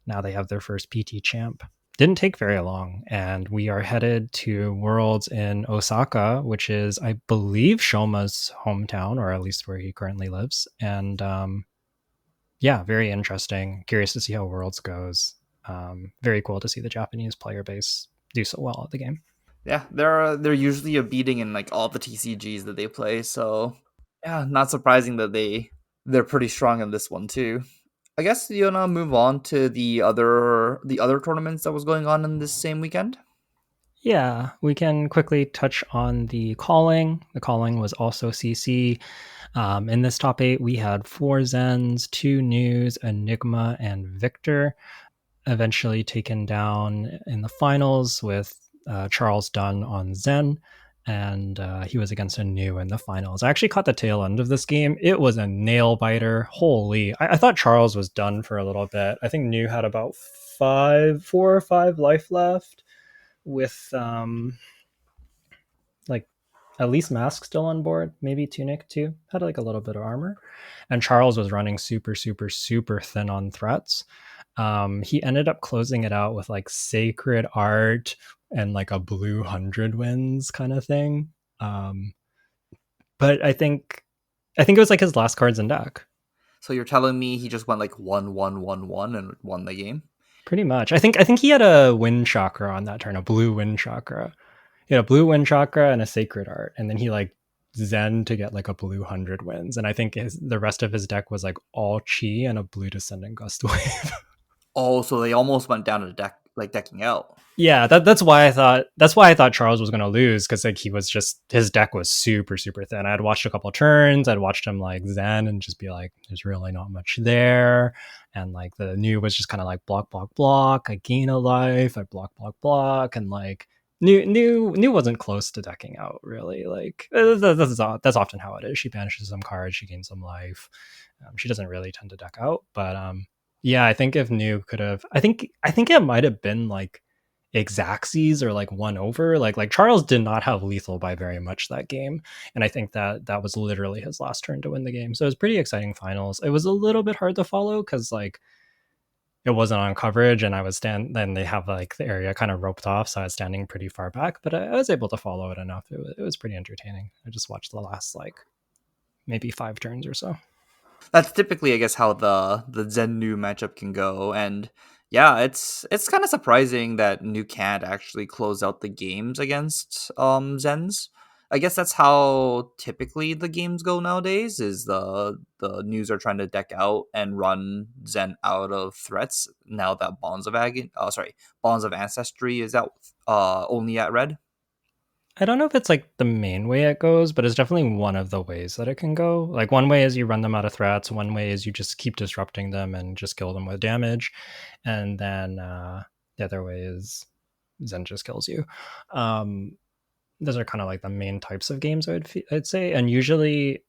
[SPEAKER 2] Now they have their first PT champ. Didn't take very long, and we are headed to Worlds in Osaka, which is, I believe, Shoma's hometown, or at least where he currently lives. And yeah, very interesting. Curious to see how Worlds goes. Very cool to see the Japanese player base do so well at the game.
[SPEAKER 1] Yeah, they're usually a beating in like all the TCGs that they play. So yeah, not surprising that they're pretty strong in this one too. I guess you wanna move on to the other tournaments that was going on in this same weekend.
[SPEAKER 2] Yeah, we can quickly touch on the calling. The calling was also CC. In this top eight, we had four Zens, two News, Enigma, and Victor, eventually taken down in the finals with Charles Dunn on Zen. And he was against a New in the finals. I actually caught the tail end of this game. It was a nail biter. Holy. I thought Charles was done for a little bit. I think New had about 4 or 5 life left with like at least Mask still on board, maybe Tunic too. Had like a little bit of armor. And Charles was running super, super, super thin on threats. He ended up closing it out with like Sacred Art and like a blue 100 wins kind of thing. Um, but I think it was like his last cards in deck.
[SPEAKER 1] So you're telling me he just went like 1-1-1-1 and won the game?
[SPEAKER 2] Pretty much. I think he had a wind chakra on that turn, a blue wind chakra. He had a blue wind chakra and a sacred art, and then he like zen to get like a blue 100 wins. And I think the rest of his deck was like all chi and a blue descendant gust wave.
[SPEAKER 1] Oh, so they almost went down to decking out.
[SPEAKER 2] Yeah, that's why I thought Charles was gonna lose, because like he was just, his deck was super super thin. I had watched a couple turns, I'd watched him like zen and just be like, there's really not much there, and like the New was just kind of like block block block. I gain a life, I block block block, and like New wasn't close to decking out really. Like that's often how it is. She banishes some cards, she gains some life. She doesn't really tend to deck out, but yeah, I think if New could have, I think it might have been like Xaxes or like one over. Like Charles did not have lethal by very much that game, and I think that was literally his last turn to win the game. So it was pretty exciting finals. It was a little bit hard to follow because like it wasn't on coverage, and I was then they have like the area kind of roped off, so I was standing pretty far back, but I was able to follow it enough. It was pretty entertaining. I just watched the last like maybe 5 turns or so.
[SPEAKER 1] That's typically, I guess, how the Zen New matchup can go. And yeah, it's kind of surprising that New can't actually close out the games against Zens. I guess that's how typically the games go nowadays. Is the News are trying to deck out and run Zen out of threats now that Bonds of Ancestry is out only at red.
[SPEAKER 2] I don't know if it's like the main way it goes, but it's definitely one of the ways that it can go. Like one way is you run them out of threats, one way is you just keep disrupting them and just kill them with damage, and then the other way is Zen just kills you. Um, those are kind of like the main types of games I'd say, and usually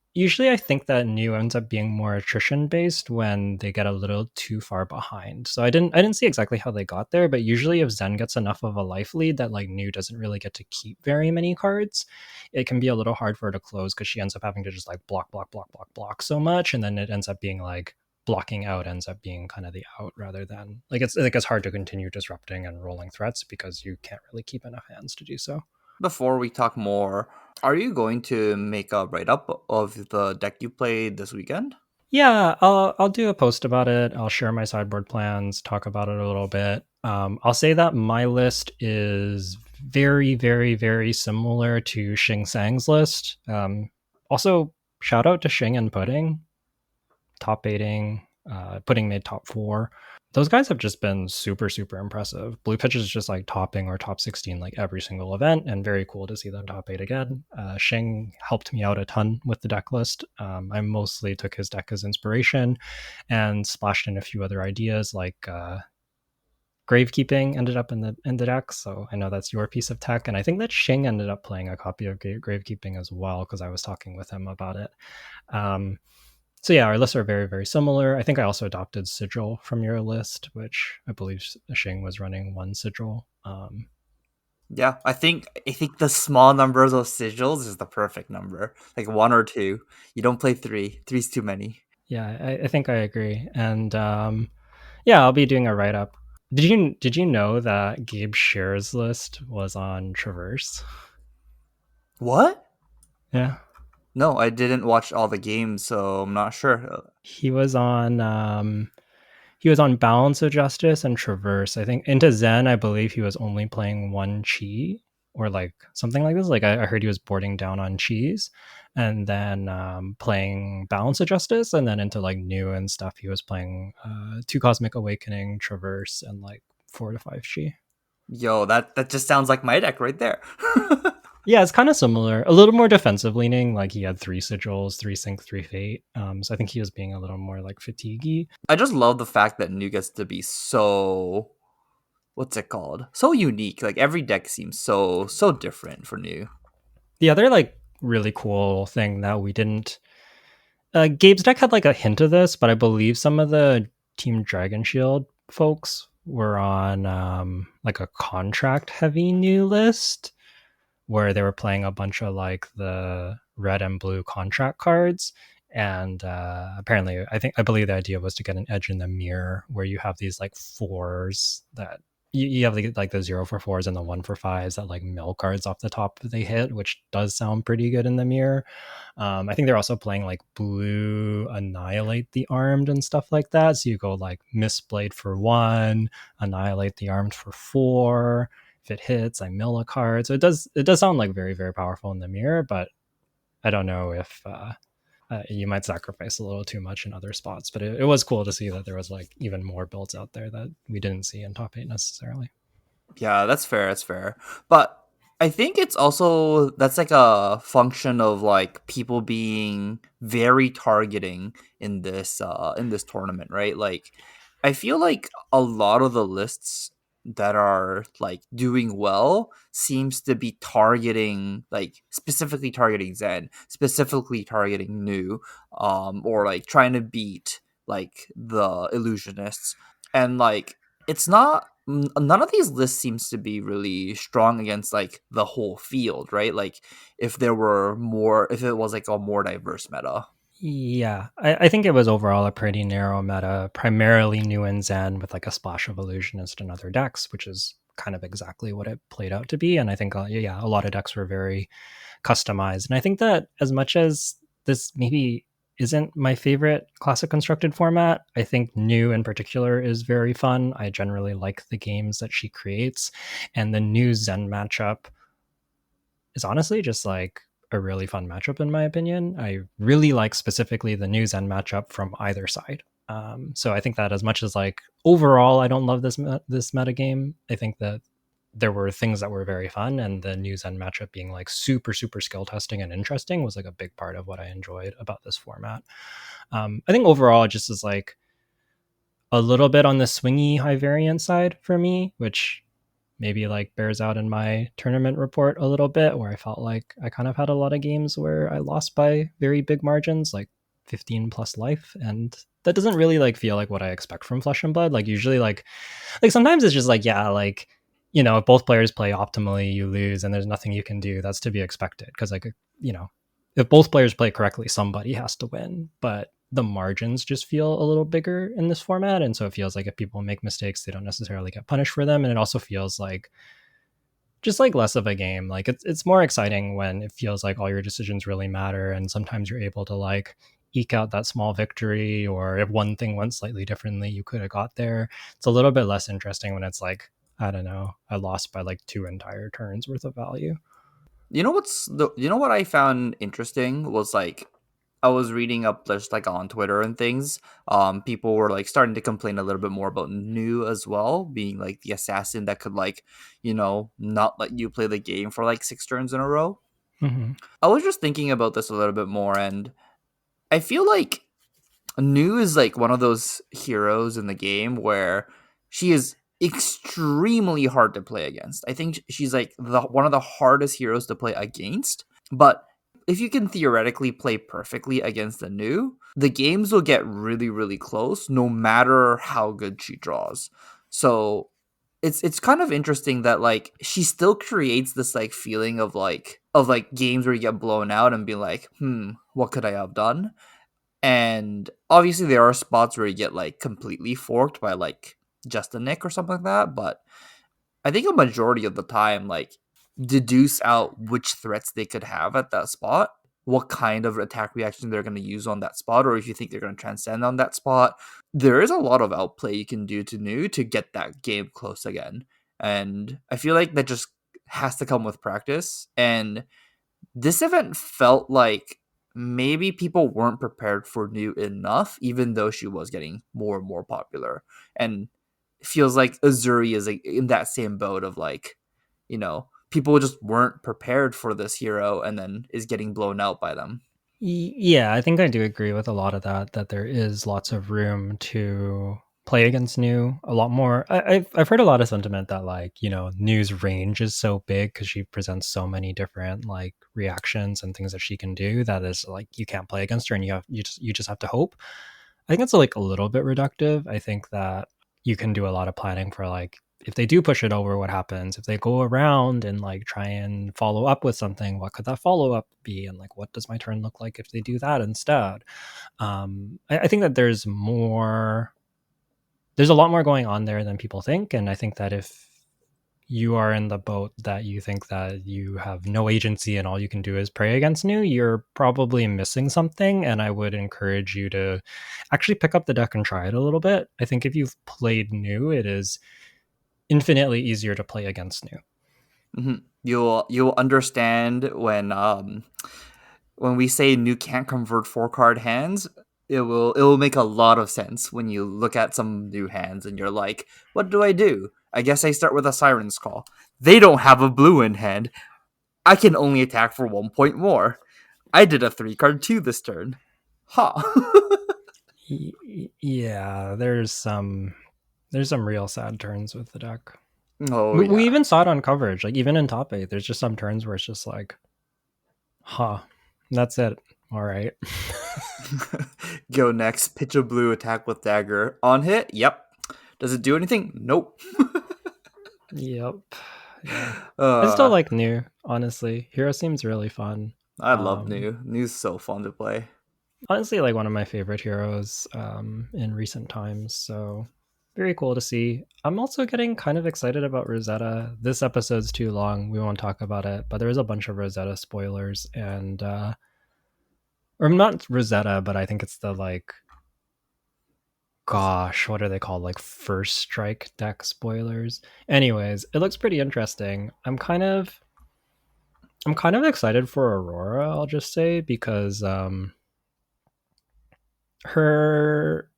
[SPEAKER 2] I think that New ends up being more attrition based when they get a little too far behind. So I didn't see exactly how they got there, but usually if Zen gets enough of a life lead that like New doesn't really get to keep very many cards, it can be a little hard for her to close because she ends up having to just like block block block block block so much, and then it ends up being like blocking out ends up being kind of the out, rather than like it's hard to continue disrupting and rolling threats because you can't really keep enough hands to do so.
[SPEAKER 1] Before we talk more, are you going to make a write up of the deck you played this weekend?
[SPEAKER 2] Yeah, I'll do a post about it. I'll share my sideboard plans, talk about it a little bit. I'll say that my list is very, very, very similar to Xing Sang's list. Also, shout out to Xing and Pudding, top baiting, Pudding made top four. Those guys have just been super, super impressive. Blue Pitch is just like topping or top 16 like every single event, and very cool to see them top 8 again. Shing helped me out a ton with the deck list. I mostly took his deck as inspiration and splashed in a few other ideas like Gravekeeping ended up in the deck, so I know that's your piece of tech, and I think that Shing ended up playing a copy of Gravekeeping as well because I was talking with him about it. Um, so yeah, our lists are very, very similar. I think I also adopted Sigil from your list, which I believe Shing was running one Sigil.
[SPEAKER 1] Yeah, I think the small number of those sigils is the perfect number. Like one or two. You don't play three. Three's too many.
[SPEAKER 2] Yeah, I think I agree. And yeah, I'll be doing a write up. Did you know that Gabe Scher's list was on Traverse?
[SPEAKER 1] What?
[SPEAKER 2] Yeah,
[SPEAKER 1] No, I didn't watch all the games, so I'm not sure.
[SPEAKER 2] he was on he was on Balance of Justice and Traverse. I think into Zen, I believe he was only playing one Chi or like something like this. Like I heard he was boarding down on Cheese, and then playing Balance of Justice, and then into like New and stuff, he was playing two Cosmic Awakening, Traverse, and like 4 to 5 Chi.
[SPEAKER 1] Yo, that just sounds like my deck right there.
[SPEAKER 2] Yeah, it's kind of similar. A little more defensive leaning. Like he had three sigils, three sync, three fate. So I think he was being a little more like fatiguey.
[SPEAKER 1] I just love the fact that New gets to be so, what's it called? So unique. Like every deck seems so different for New.
[SPEAKER 2] The other like really cool thing that we didn't Gabe's deck had like a hint of this, but I believe some of the Team Dragon Shield folks were on like a contract heavy new list where they were playing a bunch of like the red and blue contract cards. And apparently, I believe the idea was to get an edge in the mirror where you have these like fours that you have like the 0 for 4s and the 1 for 5s that like mill cards off the top they hit, which does sound pretty good in the mirror. I think they're also playing like blue annihilate the armed and stuff like that. So you go like Mistblade for 1, annihilate the armed for 4. If it hits, I mill a card. So it does sound like very very powerful in the mirror, but I don't know if you might sacrifice a little too much in other spots. But it was cool to see that there was like even more builds out there that we didn't see in top 8 necessarily.
[SPEAKER 1] Yeah, that's fair. That's fair. But I think it's also that's like a function of like people being very targeting in this tournament, right? Like I feel like a lot of the lists that are like doing well seems to be targeting like specifically targeting Zen, specifically targeting New, or like trying to beat like the illusionists. And like it's not none of these lists seems to be really strong against like the whole field, right? Like if it was like a more diverse meta.
[SPEAKER 2] Yeah, I think it was overall a pretty narrow meta, primarily new and Zen with like a splash of illusionist and other decks, which is kind of exactly what it played out to be. And I think, yeah, a lot of decks were very customized. And I think that as much as this maybe isn't my favorite classic constructed format, I think new in particular is very fun. I generally like the games that she creates, and the new Zen matchup is honestly just like a really fun matchup in my opinion. I really like specifically the new Zen matchup from either side. So I think that as much as like overall I don't love this meta game, I think that there were things that were very fun, and the new Zen matchup being like super super skill testing and interesting was like a big part of what I enjoyed about this format. I think overall it just is like a little bit on the swingy high variance side for me, which maybe like bears out in my tournament report a little bit, where I felt like I kind of had a lot of games where I lost by very big margins, like 15 plus life, and that doesn't really like feel like what I expect from Flesh and Blood. Like usually like sometimes it's just like, yeah, like, you know, if both players play optimally, you lose and there's nothing you can do. That's to be expected because like, you know, if both players play correctly, somebody has to win. But the margins just feel a little bigger in this format, and so it feels like if people make mistakes, they don't necessarily get punished for them, and it also feels like just like less of a game. Like it's more exciting when it feels like all your decisions really matter, and sometimes you're able to like eke out that small victory, or if one thing went slightly differently, you could have got there. It's a little bit less interesting when it's like, I don't know, I lost by like 2 entire turns worth of value.
[SPEAKER 1] You know what I found interesting was like I was reading up just like on Twitter and things. People were like starting to complain a little bit more about New as well, being like the assassin that could like, not let you play the game for like 6 turns in a row.
[SPEAKER 2] Mm-hmm.
[SPEAKER 1] I was just thinking about this a little bit more, and I feel like New is like one of those heroes in the game where she is extremely hard to play against. I think she's like one of the hardest heroes to play against. But if you can theoretically play perfectly against the New, the games will get really really close no matter how good she draws. So it's kind of interesting that like she still creates this like feeling of like games where you get blown out and be like, what could I have done? And obviously, there are spots where you get like completely forked by like just a nick or something like that. But I think a majority of the time, like deduce out which threats they could have at that spot, what kind of attack reaction they're going to use on that spot, or if you think they're going to transcend on that spot. There is a lot of outplay you can do to New to get that game close again. And I feel like that just has to come with practice. And this event felt like maybe people weren't prepared for New enough, even though she was getting more and more popular. And it feels like Azuri is like in that same boat of like, people just weren't prepared for this hero and then is getting blown out by them.
[SPEAKER 2] Yeah, I think I do agree with a lot of that. That there is lots of room to play against new a lot more. I've heard a lot of sentiment that like New's range is so big because she presents so many different like reactions and things that she can do that is like you can't play against her and you just have to hope. I think it's like a little bit reductive. I think that you can do a lot of planning for like if they do push it over, what happens? If they go around and like try and follow up with something, what could that follow up be? And like, what does my turn look like if they do that instead? I think that there's a lot more going on there than people think. And I think that if you are in the boat that you think that you have no agency and all you can do is pray against new, you're probably missing something. And I would encourage you to actually pick up the deck and try it a little bit. I think if you've played new, it is infinitely easier to play against new.
[SPEAKER 1] You'll understand when we say new can't convert 4 card hands. It will make a lot of sense when you look at some new hands and you're like, what do I do? I guess I start with a Siren's Call. They don't have a blue in hand. I can only attack for 1 point more. I did a 3 card 2 this turn. Huh.
[SPEAKER 2] Yeah, there's some real sad turns with the deck.
[SPEAKER 1] Oh
[SPEAKER 2] We
[SPEAKER 1] yeah.
[SPEAKER 2] even saw it on coverage, like even in top eight. There's just some turns where it's just like, huh, that's it. All right.
[SPEAKER 1] Go next. Pitch a blue, attack with dagger. On hit? Yep. Does it do anything? Nope.
[SPEAKER 2] Yep. Yeah. I still
[SPEAKER 1] uh,
[SPEAKER 2] like new, honestly. Hero seems really fun.
[SPEAKER 1] I love new. New's so fun to play.
[SPEAKER 2] Honestly, like one of my favorite heroes in recent times. So very cool to see. I'm also getting kind of excited about Rosetta. This episode's too long. We won't talk about it, but there is a bunch of Rosetta spoilers and or not Rosetta, but I think it's the like gosh, what are they called? Like first strike deck spoilers. Anyways, it looks pretty interesting. I'm kind of excited for Aurora, I'll just say, because her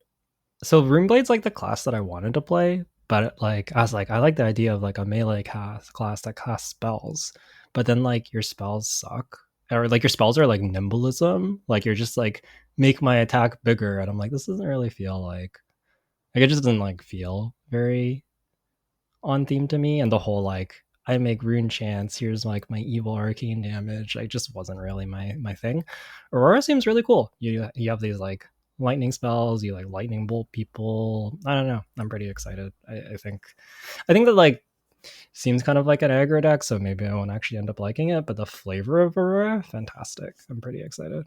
[SPEAKER 2] so Runeblade's like the class that I wanted to play, but like I was like, I like the idea of like a melee class that casts spells, but then like your spells suck. Or like your spells are like nimblism, like you're just like make my attack bigger, and I'm like, this doesn't really feel like it just doesn't like feel very on theme to me. And the whole like I make rune chance, here's like my evil arcane damage, like just wasn't really my thing. Aurora seems really cool. You have these like lightning spells, you like lightning bolt people. I don't know. I'm pretty excited. I think that like seems kind of like an aggro deck, so maybe I won't actually end up liking it. But the flavor of Aurora, fantastic. I'm pretty excited.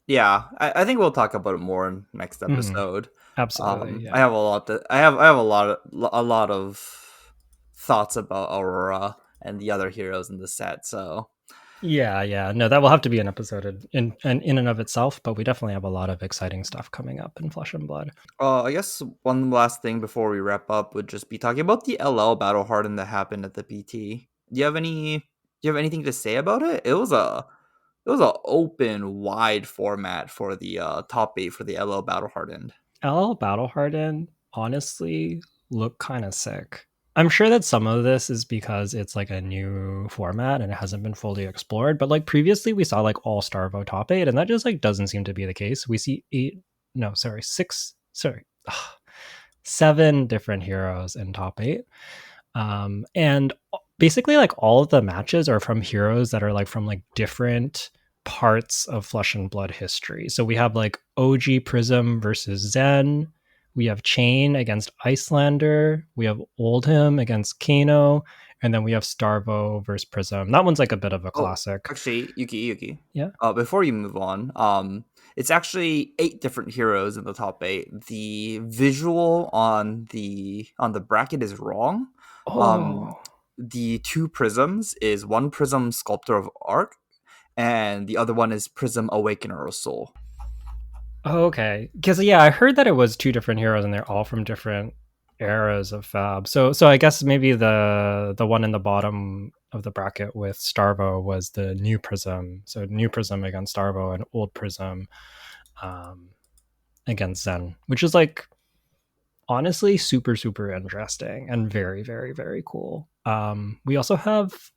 [SPEAKER 1] Yeah, I think we'll talk about it more in next
[SPEAKER 2] Mm-hmm.
[SPEAKER 1] episode.
[SPEAKER 2] Absolutely,
[SPEAKER 1] I
[SPEAKER 2] yeah.
[SPEAKER 1] have a lot to, I have a lot of thoughts about Aurora and the other heroes in the set. So,
[SPEAKER 2] Yeah. No, that will have to be an episode in and of itself, but we definitely have a lot of exciting stuff coming up in Flesh and Blood.
[SPEAKER 1] I guess one last thing before we wrap up would just be talking about the LL Battle Hardened that happened at the PT. Do you have anything to say about it? It was a open, wide format for the top 8 for the LL Battle Hardened.
[SPEAKER 2] LL Battle Harden honestly look kind of sick. I'm sure that some of this is because it's like a new format and it hasn't been fully explored, but like previously we saw like all Starvo top 8 and that just like doesn't seem to be the case. We see seven different heroes in top 8. And basically like all of the matches are from heroes that are like from like different parts of Flesh and Blood history. So we have like OG Prism versus Zen, we have Chain against Icelander, we have Oldhim against Kano, and then we have Starvo versus Prism. That one's like a bit of a
[SPEAKER 1] Oh,
[SPEAKER 2] classic.
[SPEAKER 1] actually, Yuki.
[SPEAKER 2] Yeah.
[SPEAKER 1] Before you move on, it's actually 8 different heroes in the top 8. The visual on the bracket is wrong. Um,
[SPEAKER 2] Oh,
[SPEAKER 1] the 2 prisms is one prism Sculptor of Arc, and the other one is Prism Awakener of Soul.
[SPEAKER 2] okay. Because yeah, I heard that it was two different heroes and they're all from different eras of Fab. So I guess maybe the one in the bottom of the bracket with Starvo was the new Prism. So new Prism against Starvo and old Prism um, against Zen, which is like Honestly, super, super interesting and very, very, very cool. We also have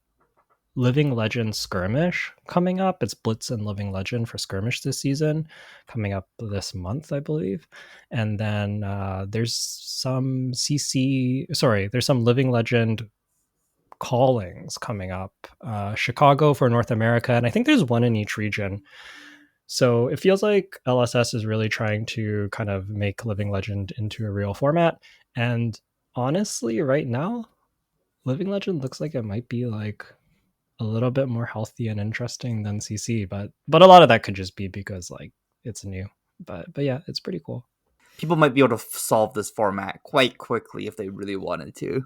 [SPEAKER 2] Living Legend Skirmish coming up. It's Blitz and Living Legend for Skirmish this season, coming up this month, I believe. And then there's some there's some Living Legend callings coming up. Chicago for North America, and I think there's one in each region. So it feels like LSS is really trying to kind of make Living Legend into a real format. And honestly, right now, Living Legend looks like it might be like a little bit more healthy and interesting than CC, but a lot of that could just be because like it's new. But yeah, it's pretty cool.
[SPEAKER 1] People might be able to solve this format quite quickly if they really wanted to,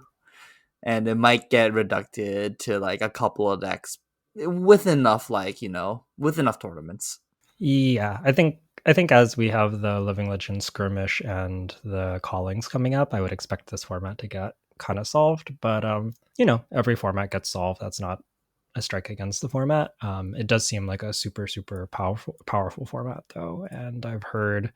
[SPEAKER 1] and it might get reducted to like a couple of decks with enough, like with enough tournaments.
[SPEAKER 2] Yeah, I think as we have the Living Legend skirmish and the callings coming up, I would expect this format to get kind of solved. But every format gets solved. That's not a strike against the format. It does seem like a super super powerful format though, and I've heard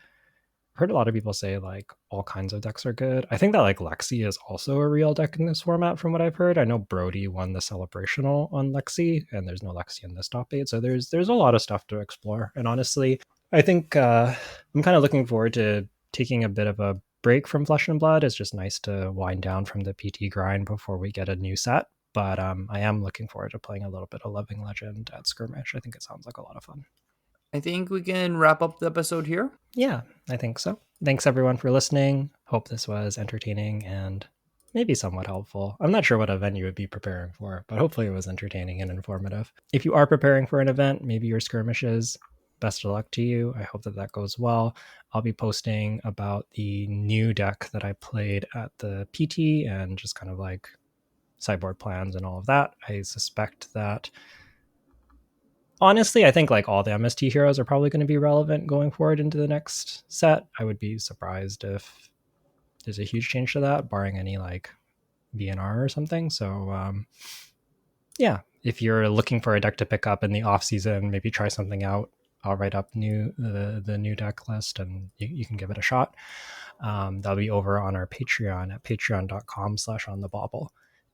[SPEAKER 2] a lot of people say like all kinds of decks are good. I think that like Lexi is also a real deck in this format from what I've heard. I know Brody won the celebrational on Lexi, and there's no Lexi in this top eight. So there's a lot of stuff to explore. And honestly, I think I'm kind of looking forward to taking a bit of a break from Flesh and Blood. It's just nice to wind down from the PT grind before we get a new set. But I am looking forward to playing a little bit of Living Legend at Skirmish. I think it sounds like a lot of fun.
[SPEAKER 1] I think we can wrap up the episode here.
[SPEAKER 2] Yeah, I think so. Thanks everyone for listening. Hope this was entertaining and maybe somewhat helpful. I'm not sure what event you would be preparing for, but hopefully it was entertaining and informative. If you are preparing for an event, maybe your skirmishes, best of luck to you. I hope that that goes well. I'll be posting about the new deck that I played at the PT and just kind of like sideboard plans and all of that. I suspect that honestly, I think like all the MST heroes are probably going to be relevant going forward into the next set. I would be surprised if there's a huge change to that, barring any like VNR or something. So yeah, if you're looking for a deck to pick up in the off season, maybe try something out. I'll write up the new deck list and you can give it a shot. That'll be over on our Patreon at patreon.com/onthebobble.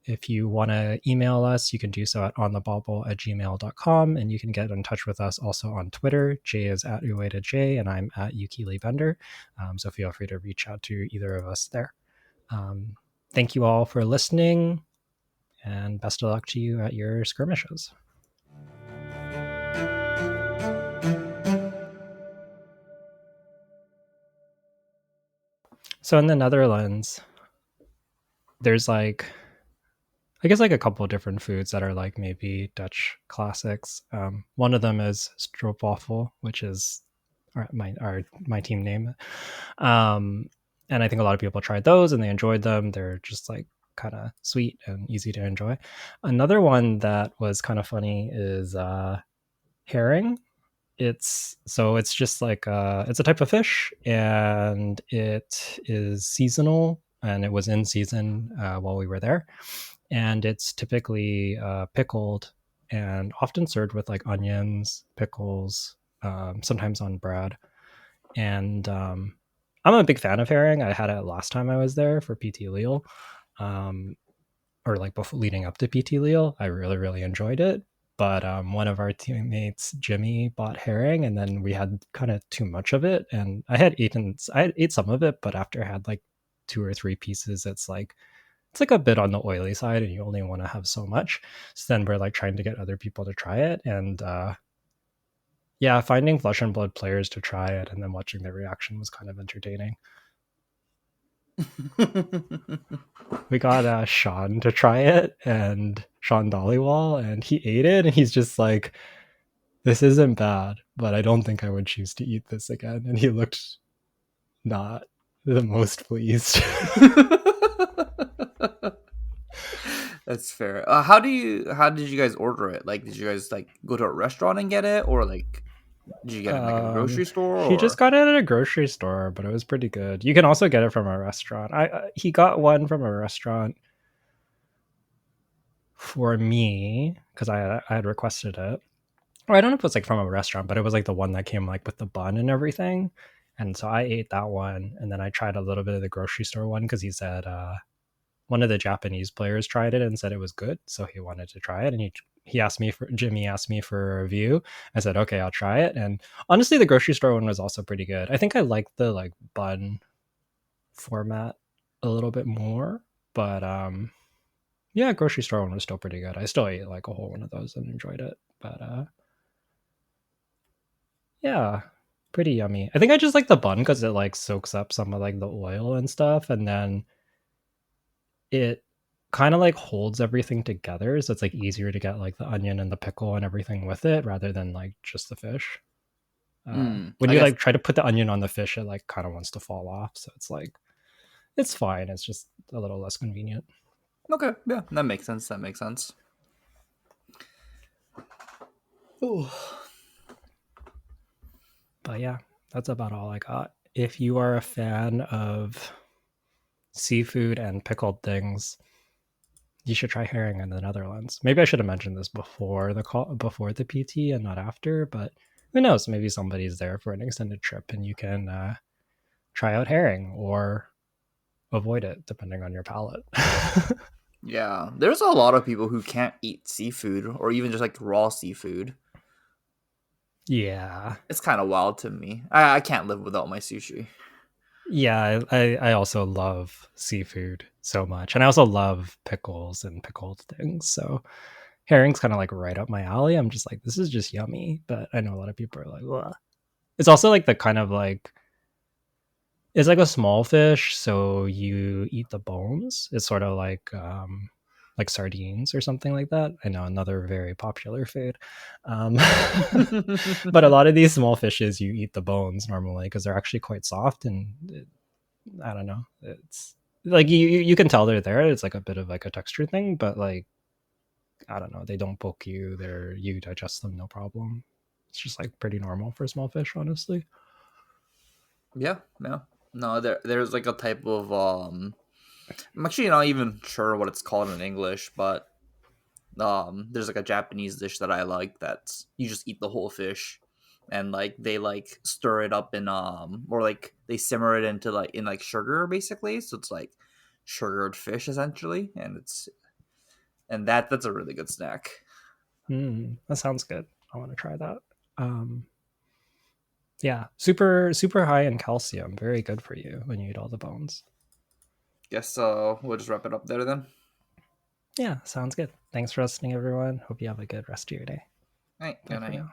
[SPEAKER 2] If you want to email us, you can do so at onthebobble@gmail.com, and you can get in touch with us also on Twitter. Jay is at Ueda and I'm at Yuki Lee Bender. So feel free to reach out to either of us there. Thank you all for listening, and best of luck to you at your skirmishes. So in the Netherlands, there's like I guess like a couple of different foods that are like maybe Dutch classics. One of them is stroopwafel, which is my team name. Um, and I think a lot of people tried those and they enjoyed them. They're just like kind of sweet and easy to enjoy. Another one that was kind of funny is herring. It's just like it's a type of fish and it is seasonal and it was in season while we were there, and it's typically pickled and often served with like onions, pickles, sometimes on bread. And I'm a big fan of herring. I had it last time I was there for PT Lille, um, or like before leading up to PT Lille. I really really enjoyed it. But one of our teammates, Jimmy, bought herring, and then we had kind of too much of it. And I had ate some of it, but after I had like two or three pieces, it's like a bit on the oily side and you only want to have so much. So then we're like trying to get other people to try it. And yeah, finding Flesh and Blood players to try it and then watching their reaction was kind of entertaining. We got Sean to try it, and Sean Dollywall, and he ate it and he's just like, this isn't bad, but I don't think I would choose to eat this again. And he looked not the most pleased.
[SPEAKER 1] That's fair. How did you guys order it? Like, did you guys like go to a restaurant and get it, or like did you get it in, like a grocery store,
[SPEAKER 2] He just
[SPEAKER 1] or?
[SPEAKER 2] got it at a grocery store, but it was pretty good. You can also get it from a restaurant. He got one from a restaurant for me because I had requested it. Or I don't know if it was like from a restaurant, but it was like the one that came like with the bun and everything. And so I ate that one, and then I tried a little bit of the grocery store one because he said one of the Japanese players tried it and said it was good, so he wanted to try it, and he asked me for Jimmy asked me for a review. I said okay, I'll try it, and honestly, the grocery store one was also pretty good. I think I like the like bun format a little bit more, but yeah, grocery store one was still pretty good. I still ate like a whole one of those and enjoyed it, but yeah, pretty yummy. I think I just like the bun because it like soaks up some of like the oil and stuff, and then it kind of like holds everything together, so it's like easier to get like the onion and the pickle and everything with it rather than like just the fish. When
[SPEAKER 1] I
[SPEAKER 2] you
[SPEAKER 1] guess.
[SPEAKER 2] like try to put the onion on the fish, it like kind of wants to fall off, so it's like it's fine. It's just a little less convenient.
[SPEAKER 1] Okay, yeah, that makes sense. That makes sense. Ooh.
[SPEAKER 2] But yeah, that's about all I got. If you are a fan of seafood and pickled things, you should try herring in the Netherlands. Maybe I should have mentioned this before the call, before the PT and not after, but who knows? Maybe somebody's there for an extended trip and you can try out herring or avoid it depending on your palate.
[SPEAKER 1] Yeah, there's a lot of people who can't eat seafood or even just like raw seafood.
[SPEAKER 2] Yeah.
[SPEAKER 1] It's kind of wild to me. I can't live without my sushi.
[SPEAKER 2] Yeah, I also love seafood so much. And I also love pickles and pickled things. So herring's kind of like right up my alley. I'm just like, this is just yummy. But I know a lot of people are like, ugh. It's also like the kind of like, it's like a small fish, so you eat the bones. It's sort of like sardines or something like that. I know another very popular food. Um, but a lot of these small fishes, you eat the bones normally because they're actually quite soft, and I don't know. It's like you can tell they're there. It's like a bit of like a texture thing, but like I don't know. They don't poke you. You digest them no problem. It's just like pretty normal for small fish, honestly.
[SPEAKER 1] Yeah, yeah. No, there's like a type of I'm actually not even sure what it's called in English, but there's like a Japanese dish that I like that's you just eat the whole fish and like they like stir it up in or like they simmer it into like in like sugar basically, so it's like sugared fish essentially, and that's a really good snack.
[SPEAKER 2] That sounds good. I want to try that. Um, yeah, super high in calcium. Very good for you when you eat all the bones.
[SPEAKER 1] Guess we'll just wrap it up there then.
[SPEAKER 2] Yeah, sounds good. Thanks for listening, everyone. Hope you have a good rest of your day.
[SPEAKER 1] All right,
[SPEAKER 2] Bye
[SPEAKER 1] good
[SPEAKER 2] for
[SPEAKER 1] night.
[SPEAKER 2] now.